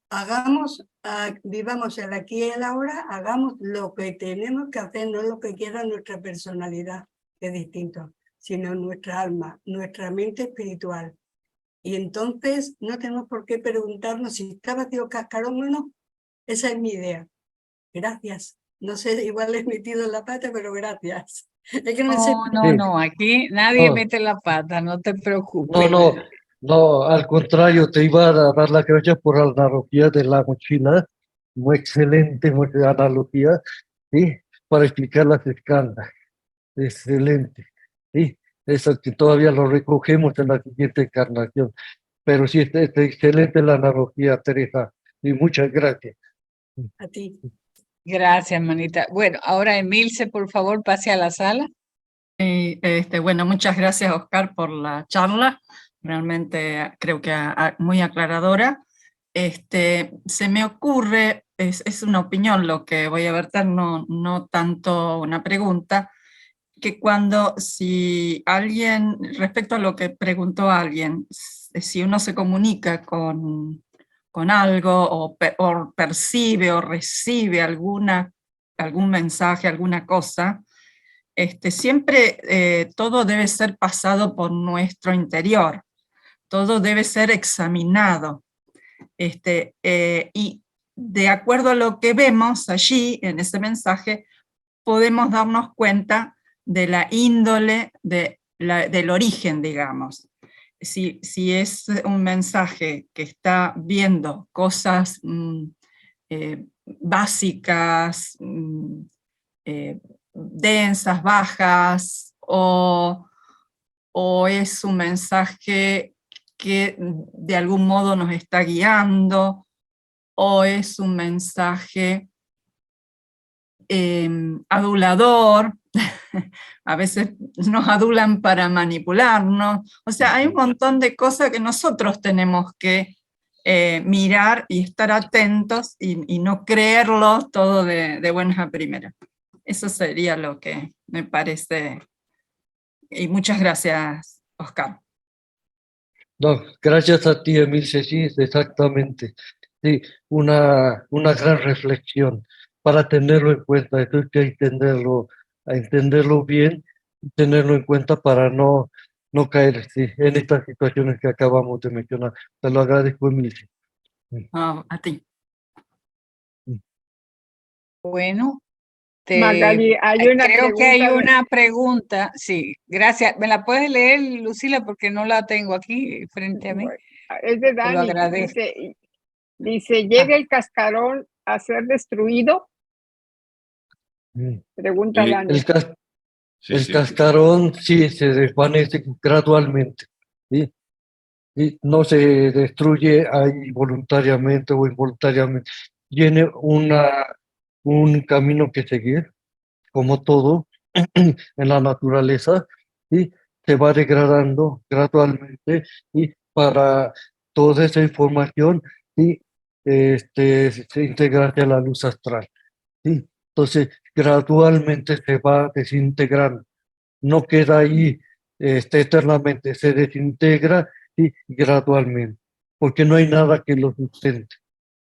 vivamos el aquí y el ahora, hagamos lo que tenemos que hacer, no lo que quiera nuestra personalidad, que es distinto, sino nuestra alma, nuestra mente espiritual. Y entonces no tenemos por qué preguntarnos si está vacío cascarón o no. Esa es mi idea. Gracias. No sé, igual he metido la pata, pero gracias. Es que no me sé. No, aquí nadie mete la pata, no te preocupes. No, al contrario, te iba a dar las gracias por la analogía de la mochila, muy excelente analogía, ¿sí? Para explicar las escalas, excelente, ¿sí? Eso que todavía lo recogemos en la siguiente encarnación, pero sí, está excelente la analogía, Teresa, y muchas gracias. A ti. Gracias, manita. Bueno, ahora Emilce, por favor, pase a la sala. Bueno, muchas gracias, Oscar, por la charla. Realmente creo que muy aclaradora. Se me ocurre, es una opinión lo que voy a verter, no tanto una pregunta, que si alguien, respecto a lo que preguntó alguien, si uno se comunica con algo o percibe o recibe algún mensaje, alguna cosa, siempre todo debe ser pasado por nuestro interior, todo debe ser examinado. Y de acuerdo a lo que vemos allí, en ese mensaje, podemos darnos cuenta de la índole, del origen, digamos. Si es un mensaje que está viendo cosas básicas, densas, bajas, o es un mensaje que de algún modo nos está guiando, o es un mensaje adulador, a veces nos adulan para manipularnos, o sea, hay un montón de cosas que nosotros tenemos que mirar y estar atentos y no creerlo todo de buenas a primeras. Eso sería lo que me parece. Y muchas gracias, Oscar. No, gracias a ti, Emilce, sí, exactamente. Sí, una gran reflexión para tenerlo en cuenta. Hay que entenderlo bien, tenerlo en cuenta para no caer en estas situaciones que acabamos de mencionar. Te lo agradezco, Emilce. A ti. Bueno, Magali, creo que hay una pregunta. Sí, gracias. ¿Me la puedes leer, Lucila? Porque no la tengo aquí frente a mí. Es de Te lo Dani. agradezco. Dice, ¿llega el cascarón a ser destruido? Pregunta Dani. El cascarón sí se desvanece gradualmente, ¿sí? Y no se destruye ahí voluntariamente o involuntariamente. Tiene un camino que seguir, como todo en la naturaleza, ¿sí? se va degradando gradualmente y para toda esa información y se integrarse a la luz astral. ¿Sí? Entonces, gradualmente se va desintegrando, no queda ahí eternamente, se desintegra y gradualmente, porque no hay nada que lo sustente.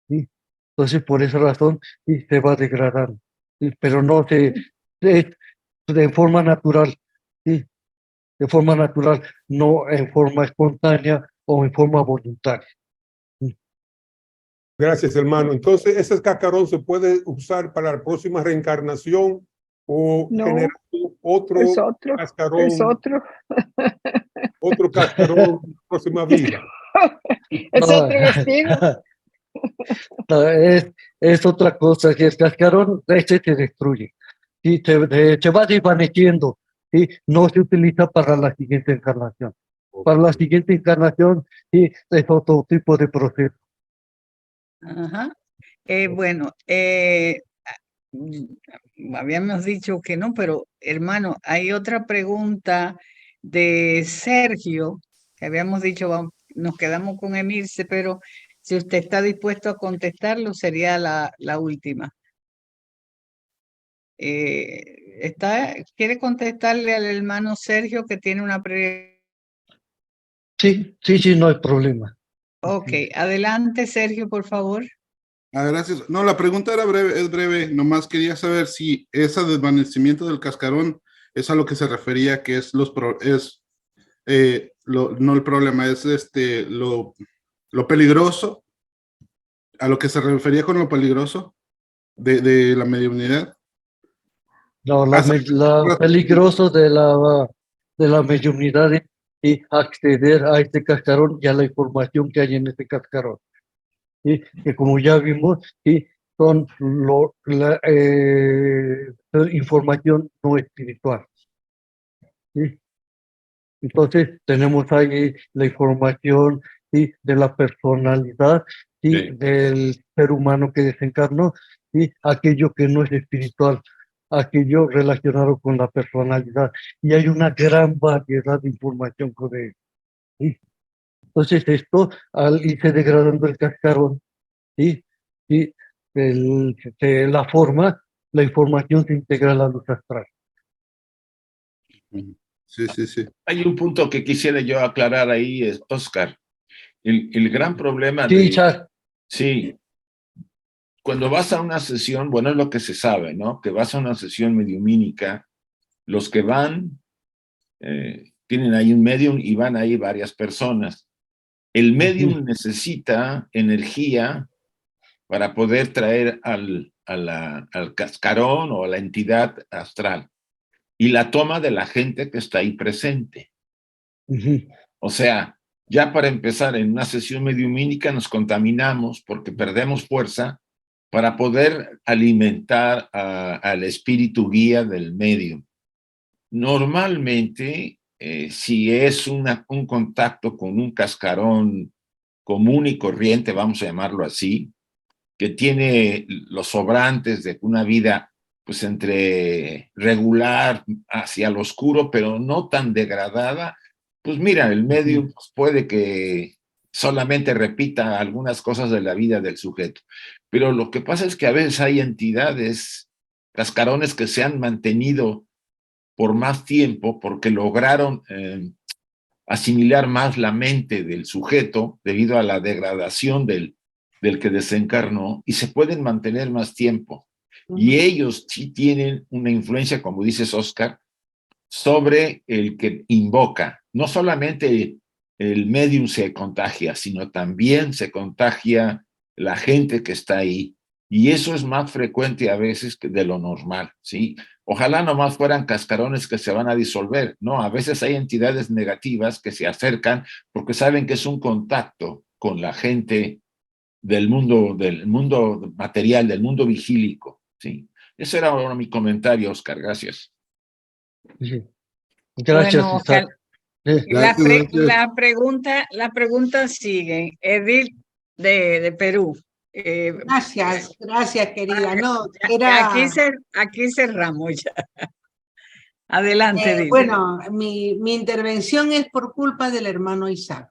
¿Sí? Entonces, por esa razón, sí, se va degradando, ¿sí? Pero no de forma natural, ¿sí? De forma natural, no en forma espontánea o en forma voluntaria. Gracias, hermano. Entonces, ¿ese cascarón se puede usar para la próxima reencarnación o No, generar otro es otro, cascarón, es otro. otro cascarón en la próxima vida? Es No, otro destino. no, es otra cosa, que el cascarón se destruye y se va desvaneciendo y no se utiliza para la siguiente encarnación. Para la siguiente encarnación sí, es otro tipo de proceso. Ajá. Bueno, habíamos dicho que no, pero hermano, hay otra pregunta de Sergio, que habíamos dicho, nos quedamos con Emilce, pero si usted está dispuesto a contestarlo, sería la última. ¿Quiere contestarle al hermano Sergio que tiene una pregunta? Sí, no hay problema. Ok, adelante Sergio, por favor. Gracias. No, la pregunta era breve, es breve. Nomás quería saber si ese desvanecimiento del cascarón es a lo que se refería, que es no el problema, es lo peligroso, a lo que se refería con lo peligroso de la mediunidad. No, lo peligroso de la mediunidad y acceder a este cascarón y a la información que hay en este cascarón. ¿Sí? Que como ya vimos, ¿sí? Son información no espiritual. ¿Sí? Entonces tenemos ahí la información, ¿sí? De la personalidad, ¿sí? Sí. Del ser humano que desencarnó, y aquello que no es espiritual, aquello relacionado con la personalidad. Y hay una gran variedad de información con él. ¿Sí? Entonces esto, al irse degradando el cascarón, ¿sí? Y la forma, la información se integra a la luz astral. Sí. Hay un punto que quisiera yo aclarar ahí, Oscar. El gran problema Sí, Charles. Sí, cuando vas a una sesión, bueno, es lo que se sabe, ¿no? Que vas a una sesión mediumínica, los que van tienen ahí un medium y van ahí varias personas. El medium necesita energía para poder traer al cascarón o a la entidad astral y la toma de la gente que está ahí presente. O sea, ya para empezar en una sesión mediumínica nos contaminamos porque perdemos fuerza para poder alimentar al espíritu guía del medium. Normalmente, si es un contacto con un cascarón común y corriente, vamos a llamarlo así, que tiene los sobrantes de una vida pues entre regular hacia lo oscuro, pero no tan degradada, pues mira, el medium pues puede que solamente repita algunas cosas de la vida del sujeto. Pero lo que pasa es que a veces hay entidades, cascarones que se han mantenido por más tiempo porque lograron asimilar más la mente del sujeto debido a la degradación del que desencarnó y se pueden mantener más tiempo. Y ellos sí tienen una influencia, como dices, Oscar, sobre el que invoca. No solamente el medium se contagia, sino también se contagia la gente que está ahí. Y eso es más frecuente a veces que de lo normal, ¿sí? Ojalá nomás fueran cascarones que se van a disolver, ¿no? A veces hay entidades negativas que se acercan porque saben que es un contacto con la gente del mundo material, del mundo vigílico, ¿sí? Ese era ahora mi comentario, Oscar, gracias. Sí. Gracias, Bueno, Isaac. La pregunta sigue. Edith de Perú. Gracias, querida. No, aquí cerramos ya. Adelante, Didi. Bueno, mi intervención es por culpa del hermano Isaac.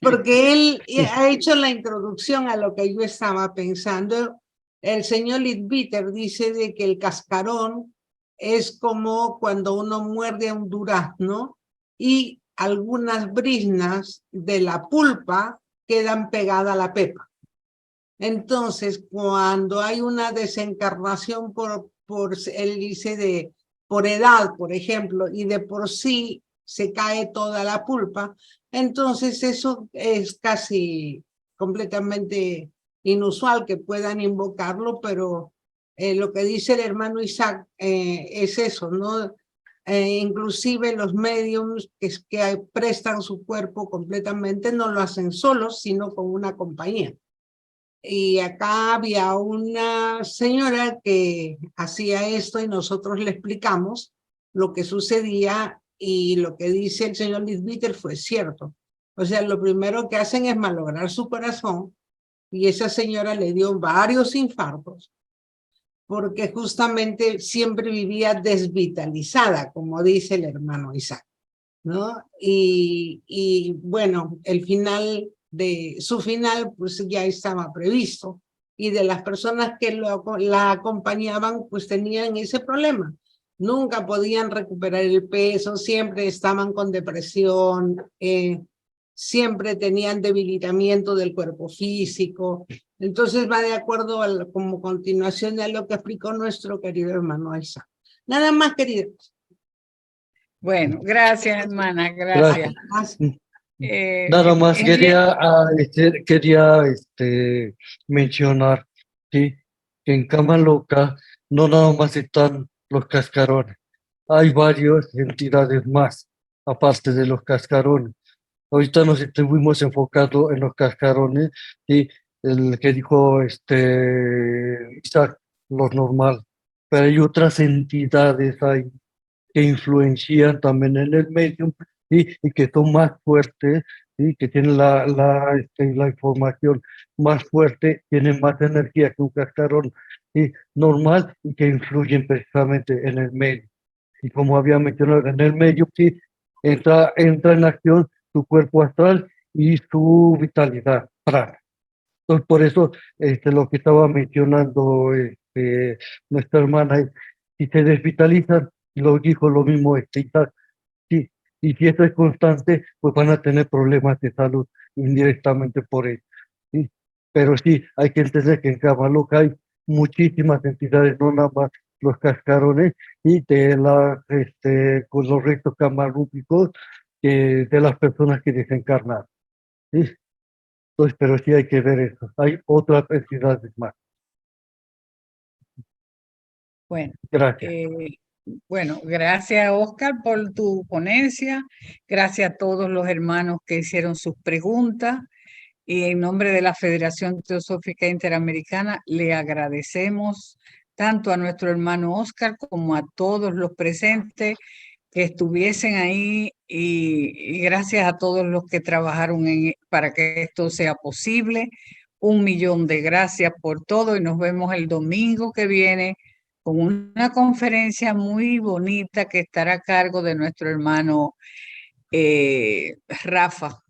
Porque él ha hecho la introducción a lo que yo estaba pensando. El señor Leadbeater dice de que el cascarón es como cuando uno muerde un durazno y algunas briznas de la pulpa quedan pegadas a la pepa. Entonces, cuando hay una desencarnación él dice por edad, por ejemplo, y de por sí se cae toda la pulpa, entonces eso es casi completamente inusual que puedan invocarlo, pero lo que dice el hermano Isaac es eso, ¿no? Inclusive los médiums que prestan su cuerpo completamente no lo hacen solos, sino con una compañía. Y acá había una señora que hacía esto y nosotros le explicamos lo que sucedía y lo que dice el señor Leadbeater fue cierto. O sea, lo primero que hacen es malograr su corazón y esa señora le dio varios infartos porque justamente siempre vivía desvitalizada, como dice el hermano Isaac, ¿no? Y bueno, su final pues ya estaba previsto y de las personas que la acompañaban pues tenían ese problema. Nunca podían recuperar el peso, siempre estaban con depresión, siempre tenían debilitamiento del cuerpo físico. Entonces va de acuerdo como continuación a lo que explicó nuestro querido hermano Isaac. Nada más, queridos. Bueno, gracias, hermana, gracias. Nada más quería mencionar, ¿sí?, que en Cama Loca no nada más están los cascarones, hay varias entidades más, aparte de los cascarones. Ahorita nos estuvimos enfocados en los cascarones, y el que dijo Isaac, lo normal, pero hay otras entidades ahí que influencian también en el medio, y que son más fuertes, y que tienen la información más fuerte, tienen más energía que un cascarón normal, y que influyen precisamente en el medio. Y como había mencionado, en el medio sí entra en acción su cuerpo astral y su vitalidad prana. Entonces, por eso lo que estaba mencionando nuestra hermana es, si se desvitalizan, lo dijo lo mismo Isaac, sí, y si esto es constante, pues van a tener problemas de salud indirectamente por ello, ¿sí? Pero sí, hay que entender que en Cama Loca hay muchísimas entidades, no nada más los cascarones, y con los restos camarúpicos de las personas que desencarnan, ¿sí? Entonces, pero sí hay que ver eso. Hay otras entidades más. Bueno, gracias. Bueno, gracias, Oscar, por tu ponencia. Gracias a todos los hermanos que hicieron sus preguntas. Y en nombre de la Federación Teosófica Interamericana, le agradecemos tanto a nuestro hermano Oscar como a todos los presentes que estuviesen ahí, y gracias a todos los que trabajaron para que esto sea posible. 1.000.000 de gracias por todo, y nos vemos el domingo que viene con una conferencia muy bonita que estará a cargo de nuestro hermano Rafa.